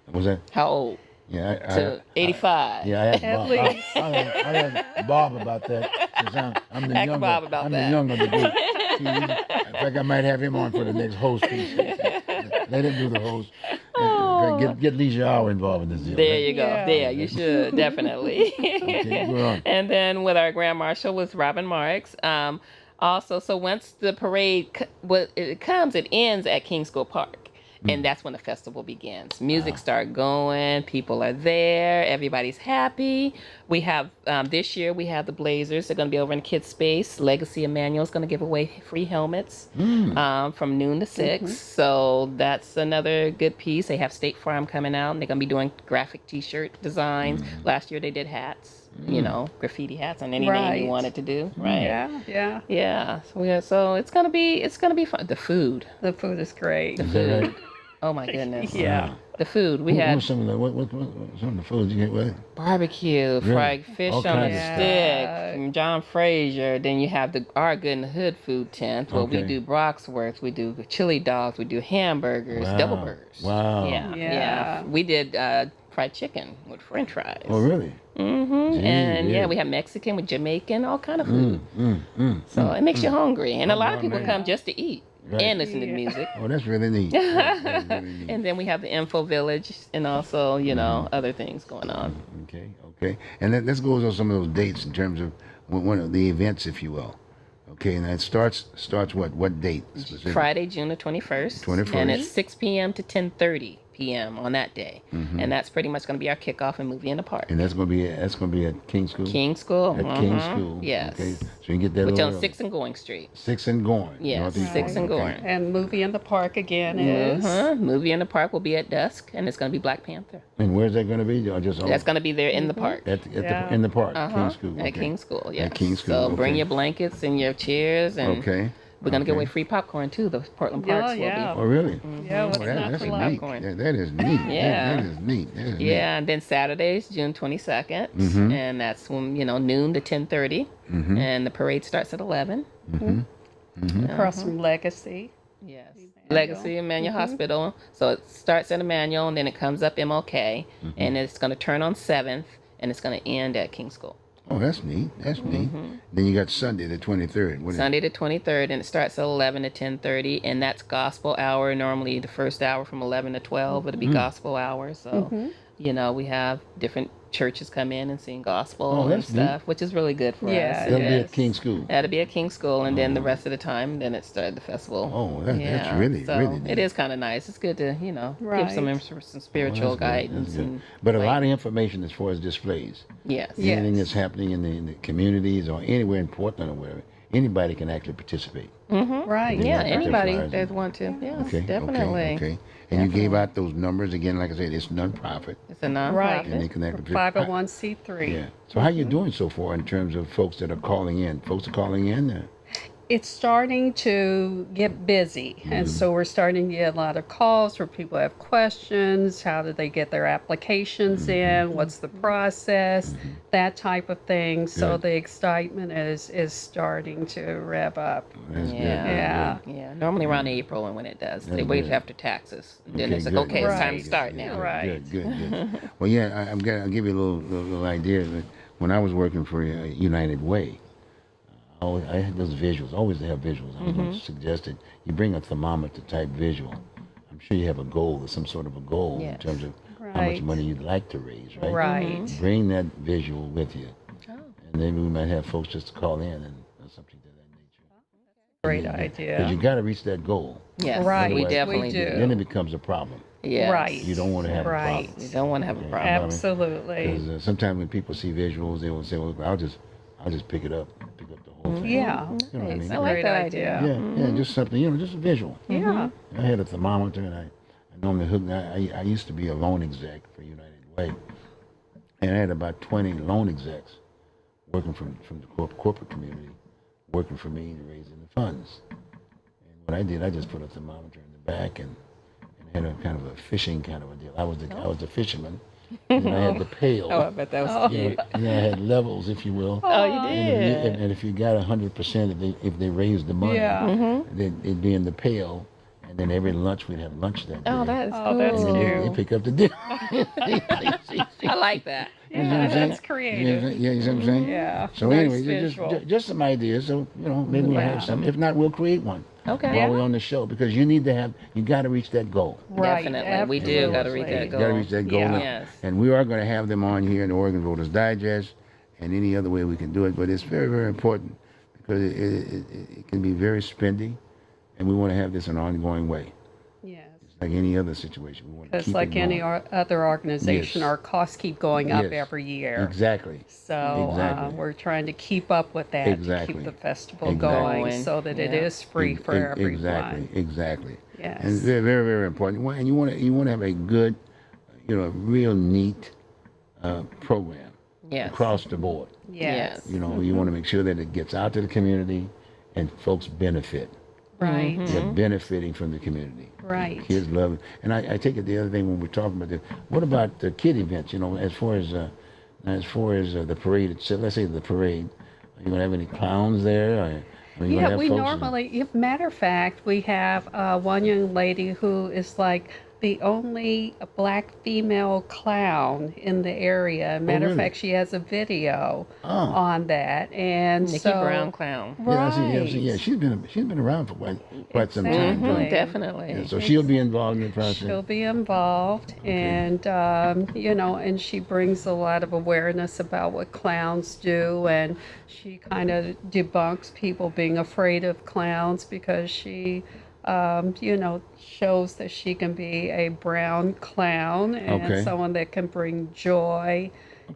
Speaker 2: What was that?
Speaker 3: How old?
Speaker 2: Yeah,
Speaker 3: To 85.
Speaker 2: Yeah, I asked
Speaker 4: At
Speaker 2: Bob.
Speaker 4: least.
Speaker 2: I asked Bob about that. 'Cause I'm the
Speaker 3: Ask
Speaker 2: younger.
Speaker 3: Bob about
Speaker 2: I'm
Speaker 3: that.
Speaker 2: the younger of the group. In fact, I might have him on for the next host piece. Let him do the host. In fact, get Leisure Hour involved in this deal.
Speaker 3: There
Speaker 2: right?
Speaker 3: you go.
Speaker 4: Yeah.
Speaker 3: There, you should definitely.
Speaker 2: Okay, go on.
Speaker 3: And then with our Grand Marshal was Robin Marks. Also, so once the parade it ends at King School Park. And that's when the festival begins. Music start going. People are there. Everybody's happy. We have this year we have the Blazers. They're going to be over in Kids Space. Legacy Emmanuel is going to give away free helmets from noon to 6. So that's another good piece. They have State Farm coming out, and they're going to be doing graphic T-shirt designs. Last year they did hats. Graffiti hats on any name you wanted to do. Right.
Speaker 4: Yeah.
Speaker 3: Yeah. So it's gonna be fun. The food.
Speaker 4: The food is great.
Speaker 2: Is that right?
Speaker 3: Oh my goodness.
Speaker 4: Yeah.
Speaker 3: The food we
Speaker 2: What
Speaker 3: had
Speaker 2: was some of the some of the foods you had? What?
Speaker 3: barbecue, fried fish
Speaker 2: All
Speaker 3: on a
Speaker 2: kinds of
Speaker 3: stick from John Fraser. Then you have our Good in the Hood food tent. Well, we
Speaker 2: Okay.
Speaker 3: do Broxworth, we do chili dogs, we do hamburgers,
Speaker 2: Wow.
Speaker 3: double burgers.
Speaker 2: Wow.
Speaker 3: Yeah,
Speaker 4: Yeah.
Speaker 3: yeah. We did fried chicken with French fries.
Speaker 2: Oh, really?
Speaker 3: Mm-hmm.
Speaker 2: Gee,
Speaker 3: And
Speaker 2: yeah.
Speaker 3: we have Mexican with Jamaican, all kind of food. So it makes you hungry, and a lot of people
Speaker 2: man.
Speaker 3: come just to eat
Speaker 2: Right.
Speaker 3: and listen to music.
Speaker 2: Oh, that's really neat. That's really neat.
Speaker 3: And then we have the Info Village, and also other things going on.
Speaker 2: Okay. And let's go over some of those dates in terms of one of the events, if you will. Okay, and that starts what date specifically?
Speaker 3: Friday, June the 21st.
Speaker 2: 21st.
Speaker 3: And it's 6 p.m. to 10:30 p.m. on that day. And that's pretty much going to be our kickoff and movie in the park.
Speaker 2: And that's gonna be at King School.
Speaker 3: King School.
Speaker 2: At King School.
Speaker 3: Yes.
Speaker 2: Okay, so you can get that.
Speaker 3: Which
Speaker 2: a
Speaker 3: on
Speaker 2: little
Speaker 3: 6th and Going Street.
Speaker 2: 6 and going.
Speaker 3: Yes,
Speaker 2: Northeast
Speaker 3: 6 and
Speaker 2: Okay.
Speaker 3: Going.
Speaker 4: And movie in the park again is.
Speaker 3: Movie in the park will be at dusk, and it's going to be Black Panther.
Speaker 2: And where's that gonna be? Or just
Speaker 3: That's going to be there in the park.
Speaker 2: in the park, King School.
Speaker 3: At
Speaker 2: Okay.
Speaker 3: King School, yes.
Speaker 2: At King School.
Speaker 3: So bring
Speaker 2: okay.
Speaker 3: your blankets and your chairs, and
Speaker 2: Okay.
Speaker 3: we're going to give
Speaker 2: Okay.
Speaker 3: away free popcorn too. The Portland
Speaker 4: Yeah,
Speaker 3: Parks will
Speaker 4: yeah.
Speaker 2: Oh, really?
Speaker 4: Yeah, what's
Speaker 2: Oh,
Speaker 4: not
Speaker 2: that's
Speaker 4: for
Speaker 2: neat.
Speaker 4: like?
Speaker 3: popcorn.
Speaker 2: That is neat.
Speaker 3: Yeah.
Speaker 2: That is neat. That is
Speaker 3: be. Yeah, and then Saturday's June 22nd, and that's when noon to 10:30, and the parade starts at 11.
Speaker 4: Across from Legacy.
Speaker 3: Yes. Legacy Emmanuel Hospital. So it starts at Emmanuel, and then it comes up MLK, and it's going to turn on 7th, and it's going to end at King School.
Speaker 2: Oh, that's neat. That's neat. Then you got Sunday the 23rd. What is it?
Speaker 3: Sunday the 23rd, and it starts at 11 to 10:30, and that's gospel hour. Normally the first hour from 11 to 12 it'll be gospel hour. So, we have different churches come in and sing gospel
Speaker 2: Oh,
Speaker 3: and
Speaker 2: that's neat.
Speaker 3: stuff, which is really good for
Speaker 4: Yeah,
Speaker 3: us.
Speaker 2: That'll be
Speaker 3: Yes.
Speaker 2: at King School.
Speaker 3: That'll be at King School, and then the rest of the time, then it started the festival.
Speaker 2: Oh, that's really,
Speaker 3: so
Speaker 2: really neat.
Speaker 3: it is kind of nice. It's good to, give some,
Speaker 4: Right.
Speaker 3: some spiritual
Speaker 2: That's good.
Speaker 3: guidance.
Speaker 2: That's good.
Speaker 3: And
Speaker 2: But a lot of information as far as displays.
Speaker 3: yes.
Speaker 4: Yeah.
Speaker 2: Anything
Speaker 4: Yes.
Speaker 2: that's happening in the communities or anywhere in Portland or whatever, anybody can actually participate.
Speaker 4: Right.
Speaker 3: Yeah,
Speaker 2: Like the
Speaker 3: anybody
Speaker 2: flyers
Speaker 3: that
Speaker 2: and-
Speaker 3: want to. Yes,
Speaker 2: Okay,
Speaker 3: definitely.
Speaker 2: okay. And you gave out those numbers again. Like I said, it's nonprofit,
Speaker 3: It's a nonprofit.
Speaker 4: Right.
Speaker 2: and they can actually.
Speaker 4: 501c3.
Speaker 2: Yeah. So how you doing so far in terms of folks that are calling in? Folks are calling in.
Speaker 4: It's starting to get busy, and so we're starting to get a lot of calls where people have questions. How do they get their applications in? What's the process? That type of thing. So
Speaker 2: Good.
Speaker 4: the excitement is starting to rev up.
Speaker 2: That's
Speaker 3: Yeah.
Speaker 2: good.
Speaker 4: Yeah.
Speaker 3: Yeah, normally around April and when it does. They
Speaker 2: That's
Speaker 3: wait
Speaker 2: good.
Speaker 3: after taxes. And then
Speaker 2: Okay,
Speaker 3: it's like,
Speaker 2: good.
Speaker 3: okay, it's time
Speaker 4: Right.
Speaker 3: to start now.
Speaker 4: Right.
Speaker 2: Good. Well, yeah, I'll give you a little idea. That when I was working for United Way, I had those visuals. Always have visuals. I was going to suggest that you bring a thermometer type visual. I'm sure you have a goal or some sort of a goal in
Speaker 3: Yes.
Speaker 2: terms of how much
Speaker 4: Right.
Speaker 2: money you'd like to raise, right?
Speaker 4: Right.
Speaker 2: Bring that visual with you,
Speaker 3: Oh.
Speaker 2: and maybe we might have folks just call in and or something to that nature.
Speaker 4: Great
Speaker 2: Because you
Speaker 4: idea.
Speaker 2: got to reach that goal.
Speaker 3: Yes,
Speaker 4: Right,
Speaker 3: we
Speaker 2: we
Speaker 3: definitely
Speaker 4: do.
Speaker 2: Then it becomes a problem.
Speaker 3: Yes.
Speaker 4: Right.
Speaker 2: You don't want to have a
Speaker 4: Right.
Speaker 2: problem.
Speaker 3: You don't want to have a
Speaker 2: Yeah.
Speaker 3: problem.
Speaker 4: Absolutely.
Speaker 2: Because sometimes when people see visuals, they will say, "Well, I'll just pick it up, pick up the whole thing."
Speaker 4: Yeah.
Speaker 2: You know what I mean?
Speaker 3: I like
Speaker 4: Great
Speaker 3: that
Speaker 4: idea.
Speaker 3: idea.
Speaker 2: Yeah, just something, just a visual.
Speaker 4: Yeah.
Speaker 2: I had a thermometer, and I normally hooked. I used to be a loan exec for United Way, and I had about 20 loan execs working from the corporate community, working for me and raising the funds. And what I did, I just put a thermometer in the back and had a kind of a fishing kind of a deal. I was the fisherman, and I had the pail.
Speaker 3: Oh, I bet that was
Speaker 2: Yeah,
Speaker 3: cute.
Speaker 2: and I had levels, if you will.
Speaker 3: Oh, you
Speaker 2: And
Speaker 3: did.
Speaker 2: if you got 100%, if they raised the money,
Speaker 4: Yeah.
Speaker 2: then it'd be in the pail, and then every lunch we'd have lunch that day.
Speaker 3: Oh, that is
Speaker 4: Oh,
Speaker 3: cool.
Speaker 4: that's
Speaker 2: And then
Speaker 4: cute.
Speaker 2: they pick up the deal.
Speaker 3: I like that.
Speaker 4: Yeah, that's creative.
Speaker 2: Yeah, you see what I'm saying?
Speaker 4: Yeah.
Speaker 2: So
Speaker 4: Nice
Speaker 2: anyway,
Speaker 4: visual.
Speaker 2: just some ideas. So maybe we'll have some. If not, we'll create one
Speaker 3: Okay.
Speaker 2: while we're on the show, because you got to reach that goal.
Speaker 4: Right.
Speaker 3: Definitely. We do gotta reach that
Speaker 2: You
Speaker 3: goal.
Speaker 2: got to reach that goal.
Speaker 4: Yeah.
Speaker 2: And-
Speaker 3: Yes.
Speaker 2: And we are going to have them on here in the Oregon Voters Digest and any other way we can do it. But it's very, very important because it can be very spendy, and we want to have this an ongoing way.
Speaker 4: Yes.
Speaker 2: Like any other situation. We want to
Speaker 4: It's
Speaker 2: keep
Speaker 4: like
Speaker 2: it
Speaker 4: any
Speaker 2: going.
Speaker 4: other organization,
Speaker 2: Yes.
Speaker 4: our costs keep going up
Speaker 2: Yes.
Speaker 4: every year.
Speaker 2: Exactly.
Speaker 4: So
Speaker 2: Exactly.
Speaker 4: we're trying to keep up with that
Speaker 2: Exactly.
Speaker 4: to keep the festival
Speaker 2: Exactly.
Speaker 4: going so that it
Speaker 3: Yeah.
Speaker 4: is free for everyone.
Speaker 2: Exactly.
Speaker 4: Yes.
Speaker 2: And it's very, very, very important. And you want to have a good, real neat program
Speaker 3: Yes.
Speaker 2: across the board.
Speaker 4: Yes.
Speaker 2: You want to make sure that it gets out to the community and folks benefit.
Speaker 4: Right.
Speaker 2: They're benefiting from the community.
Speaker 4: Right.
Speaker 2: Kids love it. And I take it the other thing when we're talking about this, what about the kid events, as far as the parade itself, let's say the parade, are you going to have any clowns there? Or are you going to
Speaker 4: Yeah,
Speaker 2: have
Speaker 4: we
Speaker 2: folks
Speaker 4: normally, matter of fact, we have one young lady who is like the only black female clown in the area. Matter of
Speaker 2: really?
Speaker 4: fact, she has a video
Speaker 2: Oh.
Speaker 4: on that, and
Speaker 3: Nikki
Speaker 4: so
Speaker 3: Brown clown.
Speaker 2: Yeah,
Speaker 4: right,
Speaker 2: I've seen, yeah, she's been around for quite some time.
Speaker 4: Exactly.
Speaker 2: Right?
Speaker 3: Definitely.
Speaker 2: Yeah, so she'll be involved in the process.
Speaker 4: she'll be involved, and and she brings a lot of awareness about what clowns do, and she kind of debunks people being afraid of clowns because she shows that she can be a brown clown and
Speaker 2: Okay.
Speaker 4: someone that can bring joy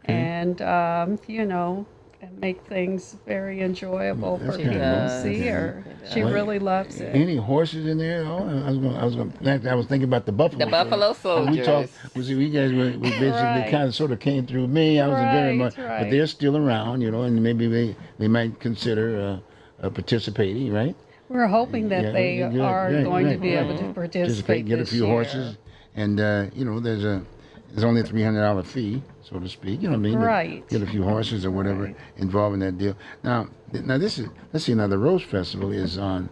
Speaker 4: and, and make things very enjoyable
Speaker 2: That's
Speaker 4: for
Speaker 2: kinda
Speaker 4: people
Speaker 2: nice.
Speaker 4: to see
Speaker 2: Okay.
Speaker 4: her. She
Speaker 2: Well,
Speaker 4: really loves it.
Speaker 2: Any horses in there at all? I was thinking about the buffalo.
Speaker 3: The Buffalo
Speaker 2: And
Speaker 3: Soldiers.
Speaker 2: we talked. We guys we basically
Speaker 4: Right.
Speaker 2: kind of sort of came through me. I wasn't very
Speaker 4: Right,
Speaker 2: much, but
Speaker 4: right.
Speaker 2: they're still around, and maybe they might consider participating, right?
Speaker 4: We're hoping that
Speaker 2: Yeah,
Speaker 4: they
Speaker 2: good,
Speaker 4: are
Speaker 2: right,
Speaker 4: going
Speaker 2: right,
Speaker 4: to be
Speaker 2: right.
Speaker 4: able to participate
Speaker 2: Get a
Speaker 4: this
Speaker 2: few
Speaker 4: year.
Speaker 2: horses, and there's only a $300 fee, so to speak. You know what I mean? To
Speaker 4: Right.
Speaker 2: Get a few horses or whatever
Speaker 4: Right.
Speaker 2: involved in that deal. Now let's see. Now the Rose Festival is on.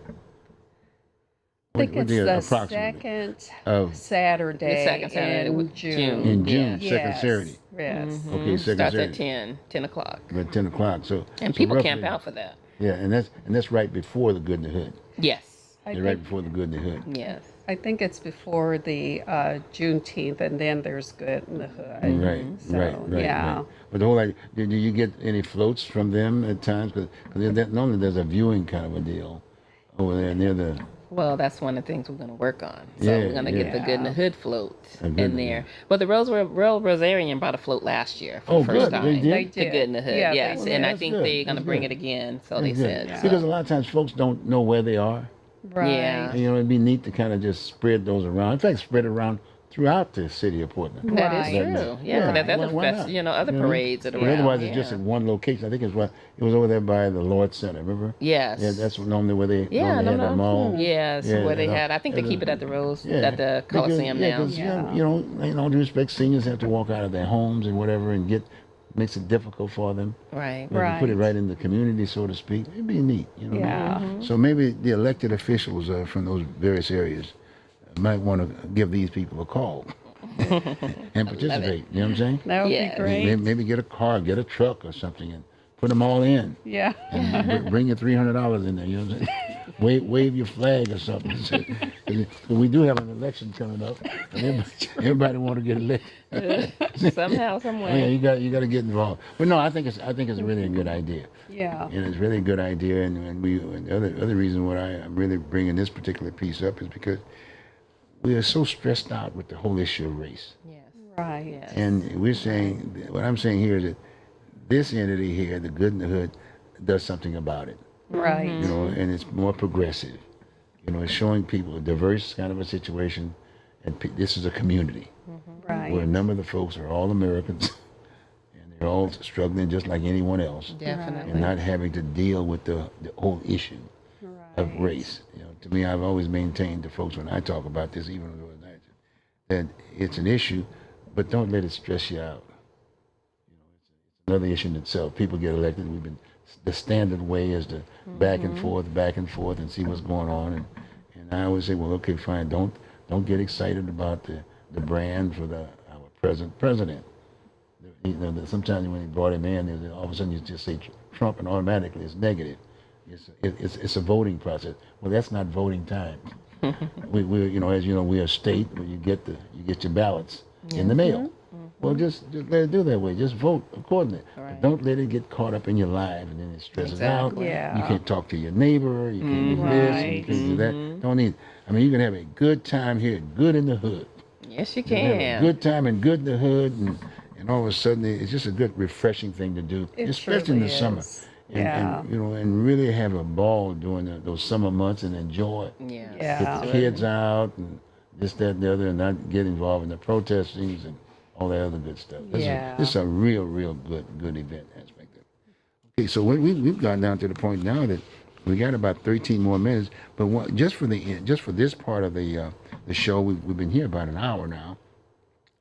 Speaker 4: I think
Speaker 2: what
Speaker 4: it's
Speaker 2: day
Speaker 4: the
Speaker 2: approximately?
Speaker 4: second
Speaker 2: Of
Speaker 4: Saturday,
Speaker 3: The second Saturday
Speaker 4: in
Speaker 3: with
Speaker 4: June.
Speaker 3: June.
Speaker 2: in June,
Speaker 3: Yeah.
Speaker 2: second
Speaker 4: Yes.
Speaker 2: Saturday.
Speaker 4: Yes.
Speaker 2: Okay, second
Speaker 3: Starts
Speaker 2: Saturday.
Speaker 3: at 10 o'clock.
Speaker 2: At 10 o'clock. So
Speaker 3: And
Speaker 2: so
Speaker 3: people
Speaker 2: roughly-
Speaker 3: camp out for that.
Speaker 2: Yeah, and that's right before the Good in the Hood.
Speaker 3: Yes.
Speaker 4: I
Speaker 2: Right
Speaker 4: think,
Speaker 2: before the Good in the Hood.
Speaker 3: Yes.
Speaker 4: I think it's before the Juneteenth, and then there's Good in the Hood.
Speaker 2: Right,
Speaker 4: So,
Speaker 2: right.
Speaker 4: yeah.
Speaker 2: But the whole idea, do you get any floats from them at times? Because normally there's a viewing kind of a deal over there near the.
Speaker 3: Well, that's one of the things we're going to work on. So
Speaker 2: Yeah,
Speaker 3: we're going to get the
Speaker 2: yeah.
Speaker 3: Good in the Hood float
Speaker 2: A Good in
Speaker 3: in
Speaker 2: the
Speaker 3: there.
Speaker 2: Hood.
Speaker 3: But the Royal Rosarian brought a float last year for
Speaker 2: Oh,
Speaker 3: the first
Speaker 2: good.
Speaker 3: time.
Speaker 2: They did?
Speaker 4: They
Speaker 3: The
Speaker 4: did.
Speaker 3: Good in the Hood,
Speaker 4: Yeah, they
Speaker 3: yes.
Speaker 4: did.
Speaker 3: And I
Speaker 2: That's
Speaker 3: think
Speaker 2: good.
Speaker 3: they're going to
Speaker 2: That's
Speaker 3: bring
Speaker 2: good.
Speaker 3: it again. So
Speaker 2: That's
Speaker 3: they
Speaker 2: good.
Speaker 3: said.
Speaker 2: Because
Speaker 3: So.
Speaker 2: a lot of times folks don't know where they are.
Speaker 4: Right.
Speaker 3: Yeah.
Speaker 2: And, it'd be neat to kind of just spread those around. In fact, spread it around throughout the city of Portland.
Speaker 3: That is
Speaker 4: Right.
Speaker 3: true. Yeah,
Speaker 2: Yeah,
Speaker 3: there's other
Speaker 2: why not?
Speaker 3: other
Speaker 2: You know what I mean?
Speaker 3: parades that are
Speaker 2: But
Speaker 3: around.
Speaker 2: otherwise, it's just
Speaker 3: yeah.
Speaker 2: in one location. I think it was over there by the Lloyd Center. Remember?
Speaker 3: Yes.
Speaker 2: Yeah, that's normally where they
Speaker 3: Yeah,
Speaker 2: normally
Speaker 3: no,
Speaker 2: had them all.
Speaker 3: Yes,
Speaker 2: Yeah,
Speaker 3: where they
Speaker 2: you know,
Speaker 3: had. I think they
Speaker 2: and,
Speaker 3: keep it at the Rose,
Speaker 2: Yeah,
Speaker 3: at the Coliseum now.
Speaker 2: Because
Speaker 4: Yeah.
Speaker 2: in all due respect, seniors have to walk out of their homes and whatever, and makes it difficult for them.
Speaker 3: Right.
Speaker 2: If you put it
Speaker 4: Right.
Speaker 2: right in the community, so to speak, it'd be neat. You know.
Speaker 4: Yeah.
Speaker 2: So maybe the elected officials from those various areas might want to give these people a call and participate. You know what I'm saying?
Speaker 4: That would
Speaker 3: Yeah.
Speaker 4: be great.
Speaker 2: Maybe get a car, get a truck or something, and put them all in.
Speaker 4: Yeah.
Speaker 2: And bring your $300 in there. You know what I'm saying? Wave your flag or something. 'Cause we do have an election coming up. And everybody want to get elected.
Speaker 3: Somehow,
Speaker 2: Yeah,
Speaker 3: somewhere.
Speaker 2: you got to get involved. But no, I think it's really a good idea.
Speaker 4: Yeah.
Speaker 2: And it's really a good idea. And the other reason why I'm really bringing this particular piece up is because we are so stressed out with the whole issue of race.
Speaker 3: Yes.
Speaker 4: Right.
Speaker 3: Yes.
Speaker 2: And we're saying, what I'm saying here is that this entity here, the Good in the Hood, does something about it.
Speaker 4: Right.
Speaker 2: You know, and it's more progressive. You know, it's showing people a diverse kind of a situation, and this is a community
Speaker 4: Right.
Speaker 2: where a number of the folks are all Americans, and they're all struggling just like anyone else,
Speaker 3: Definitely.
Speaker 2: and not having to deal with the whole issue of
Speaker 4: Right.
Speaker 2: race. You know, to me, I've always maintained to folks when I talk about this, even though it's not, that it's an issue, but don't let it stress you out. You know, it's another issue in itself. People get elected. The standard way is to back and forth, and see what's going on. And I always say, well, okay, fine. Don't get excited about the brand for our present president. You know, sometimes when he brought him in, all of a sudden you just say Trump, and automatically it's negative. It's a voting process. Well, that's not voting time. we as you know, we're a state where you get your ballots in the mail. Well, just let it do that way. Just vote accordingly.
Speaker 3: Right.
Speaker 2: But don't let it get caught up in your life and then it stresses out.
Speaker 3: Exactly.
Speaker 4: Yeah.
Speaker 2: You can't talk to your neighbor. You can't do this. And you
Speaker 4: Right.
Speaker 2: can't do that. Don't need. I mean, you can have a good time here, good in the hood.
Speaker 3: Yes, you
Speaker 2: You can have a
Speaker 3: can.
Speaker 2: good time and good in the hood, and all of a sudden it's just a good, refreshing thing to do,
Speaker 4: It
Speaker 2: especially in the
Speaker 4: truly
Speaker 2: summer.
Speaker 4: is.
Speaker 2: And,
Speaker 4: Yeah.
Speaker 2: and really have a ball during those summer months and enjoy it.
Speaker 3: Yes.
Speaker 4: Yeah.
Speaker 2: Get the kids out and this, that, and the other, and not get involved in the protestings and all that other good stuff.
Speaker 4: Yeah.
Speaker 2: This is a real good event aspect of it. Okay, so we've gotten down to the point now that We got about 13 more minutes, but just for this part of the show, we've been here about an hour now.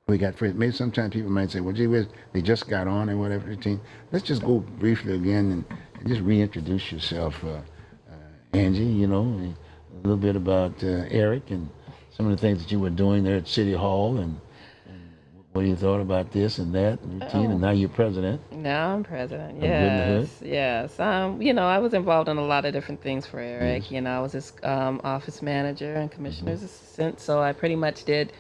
Speaker 2: We got maybe sometimes people might say, well, gee whiz, they just got on or whatever. 15. Let's just go briefly again and just reintroduce yourself, Angie. You know, a little bit about Eric and some of the things that you were doing there at City Hall and what you thought about this and that routine, and now you're president.
Speaker 3: Now I'm president.
Speaker 2: Good in the Hood.
Speaker 3: Yes. You know, I was involved in a lot of different things for Eric.
Speaker 2: Yes.
Speaker 3: You know, I was his office manager and commissioner's assistant, so I pretty much did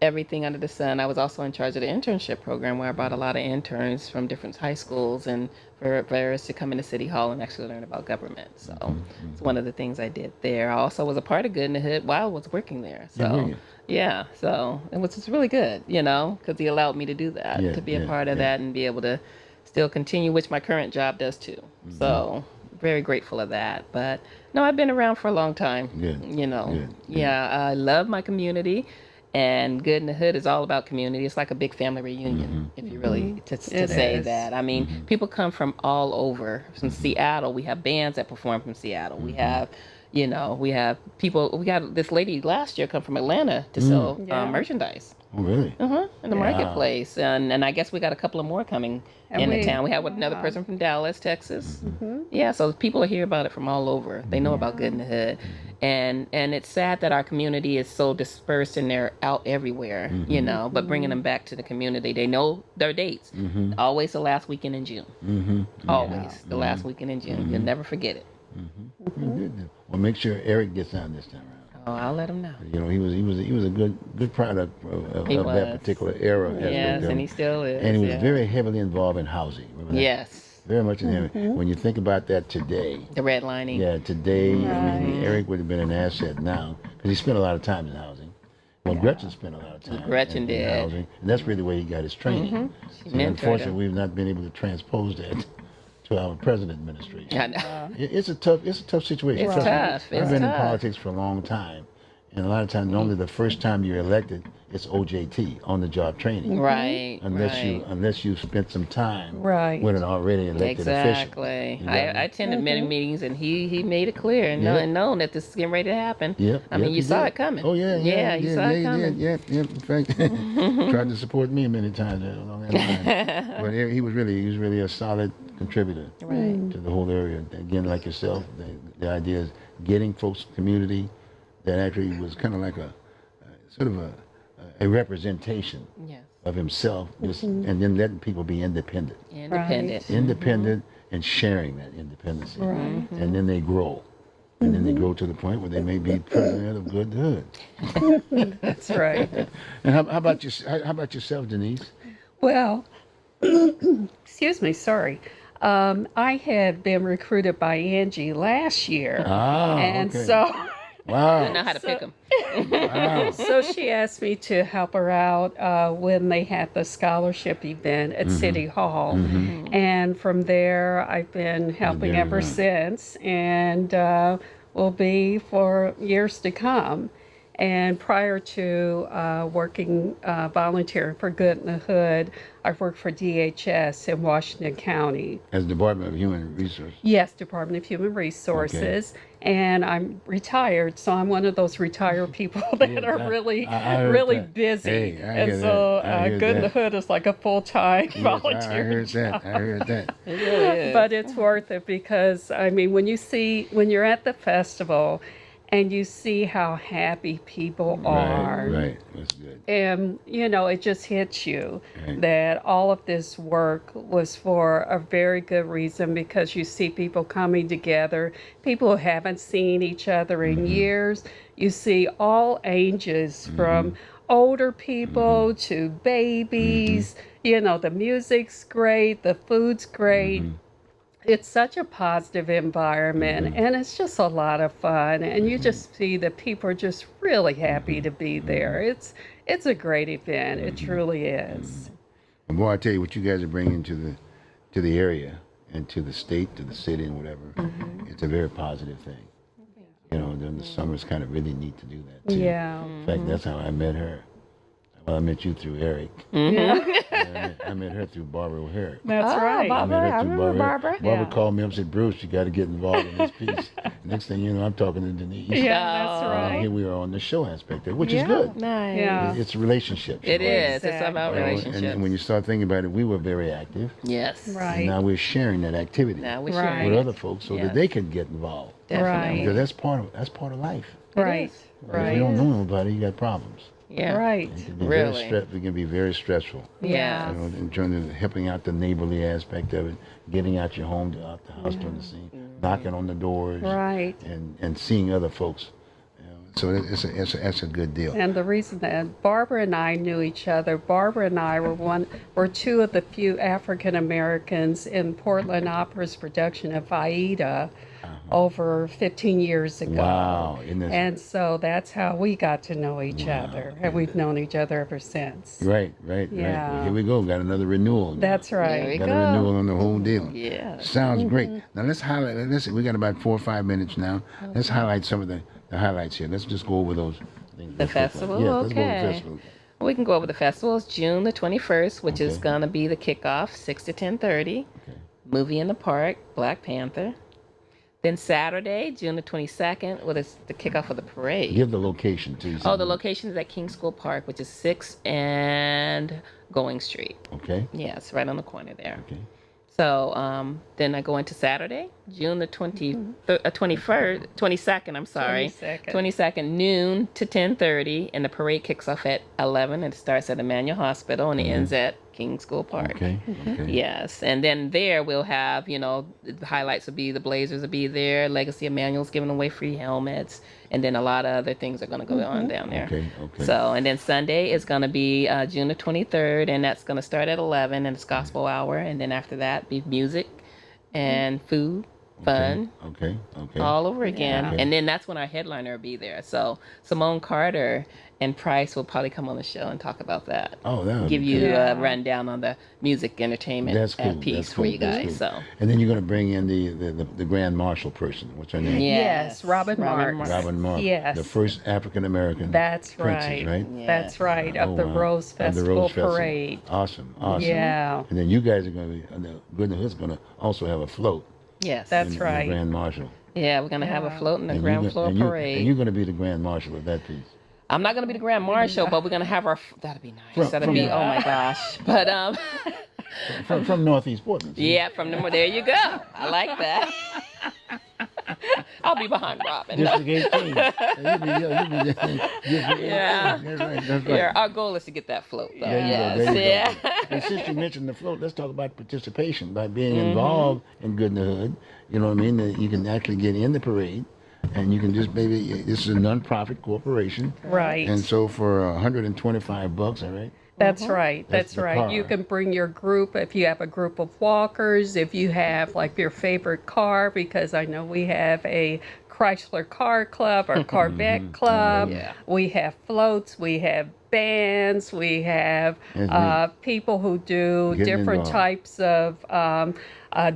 Speaker 3: everything under the sun. I was also in charge of the internship program, where I brought a lot of interns from different high schools and for us to come into City Hall and actually learn about government. So it's one of the things I did there. I also was a part of Good in the Hood while I was working there. So so it was just really good, you know, because he allowed me to do that, to be a part of that and be able to still continue, which my current job does too. So very grateful of that. But no, I've been around for a long time. You know, I love my community. And Good in the Hood is all about community. It's like a big family reunion, if you really to say that. I mean, people come from all over. From Seattle, we have bands that perform from Seattle. We have, you know, we have people. We got this lady last year come from Atlanta to sell merchandise.
Speaker 2: Oh, really?
Speaker 3: In the marketplace, and I guess we got a couple of more coming into town. We have another person from Dallas, Texas. Yeah, so people are hear about it from all over. They know about Good in the Hood, and it's sad that our community is so dispersed and they're out everywhere, you know. But bringing them back to the community, they know their dates. Always the last weekend in June. Always the last weekend in June. You'll never forget it.
Speaker 2: Well, make sure Eric gets on this time around.
Speaker 3: Oh, I'll let him know.
Speaker 2: You know, he was a good product of that particular era.
Speaker 3: Yes, and he still is.
Speaker 2: And he was very heavily involved in housing. Remember that?
Speaker 3: Yes.
Speaker 2: Very much in when you think about that today.
Speaker 3: The redlining.
Speaker 2: Yeah, today, I mean, Eric would have been an asset now because he spent a lot of time in housing. Well, Gretchen spent a lot of time in housing, and that's really where he got his training. So unfortunately, we've not been able to transpose that to our present administration.
Speaker 3: I know.
Speaker 2: It's a tough situation.
Speaker 3: It's tough.
Speaker 2: I've been in politics for a long time, and a lot of times, normally the first time you're elected, it's OJT, on the job training.
Speaker 3: Right.
Speaker 2: Unless you spent some time
Speaker 4: Right.
Speaker 2: with an already elected official.
Speaker 3: Exactly. I attended many meetings, and he made it clear and known that this is getting ready to happen. I mean, you saw it coming.
Speaker 2: Oh yeah.
Speaker 3: You saw it coming.
Speaker 2: Yeah. In fact, tried to support me many times along that line. But he was really a solid contributor to the whole area. Again, like yourself, the idea is getting folks community that actually was kind of like a sort of a representation of himself, and then letting people be independent. Independent and sharing that independence. And then they grow. And then they grow to the point where they may be president of Good Hood.
Speaker 4: That's right.
Speaker 2: And how about yourself, Denise?
Speaker 4: Well, excuse me, sorry. I had been recruited by Angie last year. And so
Speaker 2: wow.
Speaker 3: I know how to pick them.
Speaker 2: Wow.
Speaker 4: So she asked me to help her out when they had the scholarship event at City Hall. And from there, I've been helping ever since, and will be for years to come. And prior to volunteering for Good in the Hood, I've worked for DHS in Washington County.
Speaker 2: As Department of Human Resources?
Speaker 4: Yes, Department of Human Resources. Okay. And I'm retired, so I'm one of those retired people that are really busy.
Speaker 2: Hey,
Speaker 4: and so Good in the Hood is like a full-time volunteer job.
Speaker 2: I heard that.
Speaker 3: It really is.
Speaker 4: But it's worth it because, I mean, when you're at the festival, and you see how happy people are.
Speaker 2: Right, that's good.
Speaker 4: And, you know, it just hits you that all of this work was for a very good reason, because you see people coming together, people who haven't seen each other in years. You see all ages, from older people to babies. You know, the music's great, the food's great. It's such a positive environment, and it's just a lot of fun, and you just see that people are just really happy to be there. It's a great event. It truly is.
Speaker 2: And boy, I tell you what you guys are bringing to the area and to the state, to the city, and whatever. It's a very positive thing. You know, during the summer, it's kind of really neat to do that too.
Speaker 4: Yeah.
Speaker 2: In fact, that's how I met her. Well, I met you through Eric.
Speaker 4: Yeah.
Speaker 2: I met her through Barbara O'Hare.
Speaker 4: That's right.
Speaker 3: Barbara,
Speaker 2: I met her
Speaker 3: I
Speaker 2: through
Speaker 3: remember Barbara.
Speaker 2: Barbara
Speaker 4: Yeah.
Speaker 2: called me up and said, Bruce, you got to get involved in this piece. Next thing you know, I'm talking to Denise.
Speaker 4: Yeah, that's
Speaker 3: Oh.
Speaker 2: And
Speaker 4: right.
Speaker 2: here we are on the show aspect of it, which
Speaker 4: Yeah.
Speaker 2: is good.
Speaker 3: Nice.
Speaker 4: Yeah.
Speaker 2: It's relationships.
Speaker 3: It is. It's
Speaker 4: Exactly.
Speaker 3: about
Speaker 2: You know,
Speaker 3: relationships.
Speaker 2: and when you start thinking about it, we were very active.
Speaker 3: Yes.
Speaker 2: And
Speaker 4: Right.
Speaker 2: now we're sharing that activity
Speaker 3: Now we
Speaker 4: Right.
Speaker 3: share
Speaker 2: with
Speaker 3: it.
Speaker 2: other folks so
Speaker 3: Yes.
Speaker 2: that they can get involved.
Speaker 3: Definitely.
Speaker 2: Because that's part of life.
Speaker 4: Right.
Speaker 3: is.
Speaker 2: If
Speaker 4: Right.
Speaker 2: you don't know nobody, you got problems.
Speaker 3: Yeah.
Speaker 4: Right.
Speaker 2: It can be
Speaker 3: Really?
Speaker 2: it can be very stressful.
Speaker 3: Yeah.
Speaker 2: You know, in terms of helping out the neighborly aspect of it, getting out your home, out the house during the scene, knocking on the doors,
Speaker 4: Right.
Speaker 2: and seeing other folks. You know, so it's a good deal.
Speaker 4: And the reason that Barbara and I knew each other, Barbara and I were two of the few African Americans in Portland Opera's production of Aida over 15 years ago.
Speaker 2: Wow, isn't this
Speaker 4: And so that's how we got to know each other. And we've known each other ever since.
Speaker 2: right?
Speaker 4: Yeah.
Speaker 2: Well, here we go. Got another renewal. now.
Speaker 4: That's
Speaker 3: There
Speaker 4: right.
Speaker 3: we
Speaker 2: Got
Speaker 3: go.
Speaker 2: a renewal on the whole deal.
Speaker 3: Yeah.
Speaker 2: Sounds great. Now let's highlight. We got about 4 or 5 minutes now. Let's highlight some of the highlights here. Let's just go over those things.
Speaker 3: The
Speaker 2: real quick.
Speaker 3: festival?
Speaker 2: Yeah, let's go over the
Speaker 3: Okay.
Speaker 2: festival.
Speaker 3: We can go over the festival. It's June the 21st, which is
Speaker 2: Okay.
Speaker 3: going to be the kickoff, 6 to 10:30.
Speaker 2: Okay.
Speaker 3: Movie in the Park, Black Panther. Then Saturday, June the 22nd, what is the kickoff of the parade?
Speaker 2: Give the location too.
Speaker 3: Oh, the location is at King School Park, which is 6th and Going Street.
Speaker 2: Okay.
Speaker 3: Yeah, it's right on the corner there.
Speaker 2: Okay.
Speaker 3: So then I go into Saturday, June the 22nd, I'm sorry.
Speaker 4: 22nd.
Speaker 3: 22nd, noon to 10:30, and the parade kicks off at 11, and it starts at Emmanuel Hospital, and it ends at King School Park.
Speaker 2: Okay. Okay.
Speaker 3: Yes, and then there we'll have, the highlights will be the Blazers will be there, Legacy Emmanuel's giving away free helmets, and then a lot of other things are going to go on down there.
Speaker 2: Okay. Okay.
Speaker 3: So, and then Sunday is going to be June the 23rd, and that's going to start at 11, and it's gospel hour, and then after that be music and food, fun,
Speaker 2: Okay. Okay.
Speaker 3: all over again.
Speaker 2: Okay.
Speaker 3: And then that's when our headliner will be there. So Simone Carter and Price will probably come on the show and talk about that.
Speaker 2: Oh, that would
Speaker 3: Give
Speaker 2: be
Speaker 3: you
Speaker 2: good.
Speaker 3: a rundown on the music entertainment
Speaker 2: That's cool.
Speaker 3: piece
Speaker 2: That's
Speaker 3: for
Speaker 2: cool.
Speaker 3: you
Speaker 2: That's
Speaker 3: guys.
Speaker 2: cool.
Speaker 3: So
Speaker 2: And then you're going to bring in the Grand Marshal person. What's her name?
Speaker 4: Yes, Robin Marks.
Speaker 2: Robin Mark.
Speaker 4: Yes.
Speaker 2: The first African American.
Speaker 4: That's
Speaker 2: princess,
Speaker 4: right.
Speaker 2: right?
Speaker 4: That's right. Of the
Speaker 2: wow.
Speaker 4: Rose
Speaker 2: Of the
Speaker 4: Festival
Speaker 2: Rose Festival.
Speaker 4: Parade.
Speaker 2: Awesome. Awesome.
Speaker 4: Yeah.
Speaker 2: And then you guys are going to be, the Good in the Hood's going to also have a float.
Speaker 3: yes,
Speaker 4: That's
Speaker 2: in the
Speaker 4: right.
Speaker 2: Grand Marshal.
Speaker 3: yeah, we're gonna have a
Speaker 4: Yeah.
Speaker 3: float in the
Speaker 2: And
Speaker 3: ground
Speaker 2: you,
Speaker 3: floor
Speaker 2: and
Speaker 3: parade.
Speaker 2: you're going to be the Grand Marshal of that piece.
Speaker 3: I'm not gonna be the Grand Marshal, but we're gonna have our. That'd be nice.
Speaker 2: From-
Speaker 3: That'd
Speaker 2: from
Speaker 3: be.
Speaker 2: the-
Speaker 3: Oh my gosh. But
Speaker 2: From Northeast Portland. see?
Speaker 3: yeah, from the. There you go. I like that. I'll be behind Robin.
Speaker 2: District 18. You'll be
Speaker 3: Yeah.
Speaker 2: That's right. That's right.
Speaker 3: Yeah, our goal is to get that float though.
Speaker 2: There you
Speaker 3: Yes,
Speaker 2: go. There you
Speaker 3: yeah.
Speaker 2: go. And since you mentioned the float, let's talk about participation by being
Speaker 3: Mm-hmm.
Speaker 2: involved in Good in the Hood. You know what I mean? That you can actually get in the parade, and you can just maybe this is a nonprofit corporation,
Speaker 4: Right.
Speaker 2: and so for $125, all right?
Speaker 4: That's right.
Speaker 2: That's
Speaker 4: That's
Speaker 2: the
Speaker 4: right. You
Speaker 2: car.
Speaker 4: can bring your group if you have a group of walkers, if you have like your favorite car, because I know we have a Chrysler Car Club or Corvette Club.
Speaker 3: Yeah.
Speaker 4: We have floats, we have bands, we have
Speaker 2: Yes,
Speaker 4: people who do
Speaker 2: Getting
Speaker 4: different
Speaker 2: involved.
Speaker 4: types of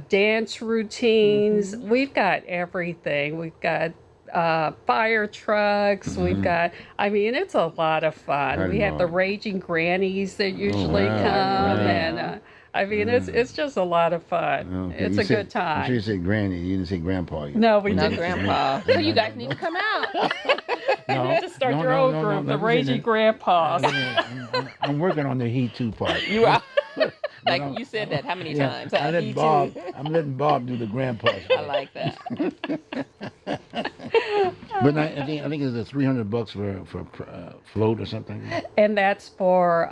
Speaker 4: dance routines. We've got everything. We've got fire trucks. We've got, I mean, it's a lot of fun.
Speaker 2: I
Speaker 4: We have the
Speaker 2: know.
Speaker 4: raging grannies that usually
Speaker 2: wow,
Speaker 4: come.
Speaker 2: wow.
Speaker 4: And I mean, it's just a lot of fun.
Speaker 2: Okay,
Speaker 4: It's
Speaker 2: you
Speaker 4: a
Speaker 2: said-
Speaker 4: good time.
Speaker 2: I'm sure you said granny, you didn't say grandpa yet.
Speaker 4: No, we
Speaker 3: Not
Speaker 4: didn't.
Speaker 3: Grandpa. So you guys need to come out.
Speaker 2: No,
Speaker 4: Just start
Speaker 2: no,
Speaker 4: your
Speaker 2: no,
Speaker 4: own
Speaker 2: no,
Speaker 4: group,
Speaker 2: no,
Speaker 4: the Raging
Speaker 2: no.
Speaker 4: Grandpas.
Speaker 2: I'm working on the He Too part.
Speaker 3: You are. Like you said that how many times?
Speaker 2: I'm
Speaker 3: Me
Speaker 2: letting Bob do the grandpa.
Speaker 3: I like that.
Speaker 2: But I think it's $300 for float or something.
Speaker 4: And that's for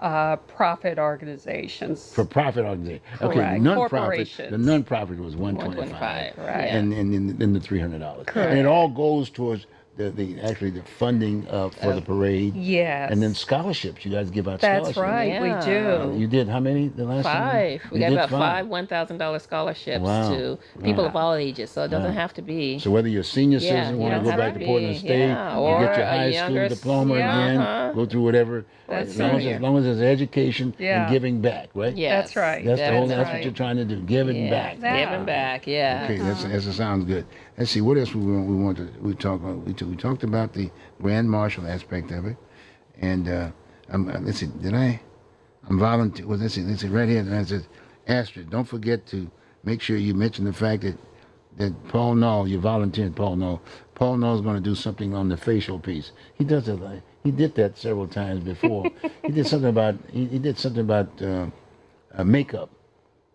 Speaker 4: profit organizations.
Speaker 2: For profit organization. Okay,
Speaker 4: Correct.
Speaker 2: the non-profit.
Speaker 4: Corporations.
Speaker 2: The non-profit was $125.
Speaker 3: $125,
Speaker 4: right.
Speaker 2: And then the $300. And it all goes towards the funding for the parade.
Speaker 4: Yes.
Speaker 2: And then scholarships. You guys give out
Speaker 4: That's
Speaker 2: scholarships.
Speaker 4: right,
Speaker 3: Yeah.
Speaker 4: we do.
Speaker 2: You did how many the last time?
Speaker 3: 5. We
Speaker 2: You
Speaker 3: got
Speaker 2: did
Speaker 3: about 5 $1,000 scholarships
Speaker 2: Wow.
Speaker 3: to people
Speaker 2: Wow.
Speaker 3: of all ages, so it doesn't
Speaker 2: Wow.
Speaker 3: have to be.
Speaker 2: So whether you're a senior
Speaker 3: Yeah,
Speaker 2: citizen,
Speaker 3: you
Speaker 2: want
Speaker 3: don't
Speaker 2: to go
Speaker 3: have
Speaker 2: back
Speaker 3: to
Speaker 2: to Portland
Speaker 3: be,
Speaker 2: State,
Speaker 3: yeah,
Speaker 2: you
Speaker 3: or
Speaker 2: get your
Speaker 3: a
Speaker 2: high
Speaker 3: younger
Speaker 2: school diploma
Speaker 3: yeah,
Speaker 2: again,
Speaker 3: uh-huh.
Speaker 2: go through whatever.
Speaker 4: That's
Speaker 2: as long
Speaker 3: right.
Speaker 2: as long as there's education
Speaker 4: Yeah.
Speaker 2: and giving back, right?
Speaker 3: Yes,
Speaker 4: That's right.
Speaker 2: That's
Speaker 3: That's
Speaker 2: what
Speaker 4: right.
Speaker 2: you're trying to do, giving back.
Speaker 4: Yeah.
Speaker 3: Giving back, yeah.
Speaker 2: Okay, that sounds good. Let's see, what else we want to talk about? We talked about the Grand Marshal aspect of it, and let's see, did I I'm volunteer. Well, this is right here. And it says, asterisk. Don't forget to make sure you mention the fact that Paul Null, you're volunteering. Paul Null. Paul Null is going to do something on the facial piece. He does it. He did that several times before. He did something about. He did something about makeup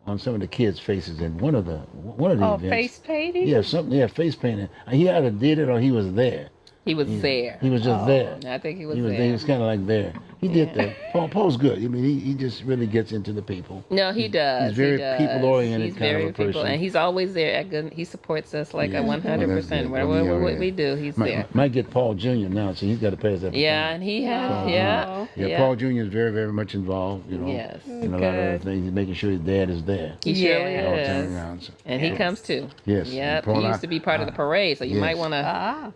Speaker 2: on some of the kids' faces in one of the events.
Speaker 4: Face painting?
Speaker 2: Yeah, something. Yeah, face painting. He either did it or he was there.
Speaker 3: He was there.
Speaker 2: He was just there.
Speaker 3: I think he was
Speaker 2: He was
Speaker 3: there.
Speaker 2: there. He was kind of like there. He did that. Paul's good. I mean, he just really gets into the people.
Speaker 3: No, he does.
Speaker 2: He's very people-oriented
Speaker 3: He's
Speaker 2: kind of
Speaker 3: very
Speaker 2: a person.
Speaker 3: and he's always there at good. He supports us like
Speaker 2: Yeah.
Speaker 3: a 100%.
Speaker 2: Well,
Speaker 3: Whatever
Speaker 2: yeah.
Speaker 3: we do, he's there.
Speaker 2: Might get Paul Jr. now, so he's got to pass that.
Speaker 3: Yeah, and he has. Yeah.
Speaker 2: Yeah, Paul Jr. is very, very much involved. You know,
Speaker 3: Yes.
Speaker 2: in a lot of other things. He's making sure his dad is there.
Speaker 3: He
Speaker 4: Yeah.
Speaker 3: surely
Speaker 2: all the time
Speaker 3: is.
Speaker 2: around. So.
Speaker 3: And he comes too.
Speaker 2: Yes.
Speaker 3: Yep.
Speaker 2: Paul,
Speaker 3: He used to be part of the parade, so you
Speaker 2: yes.
Speaker 3: might want to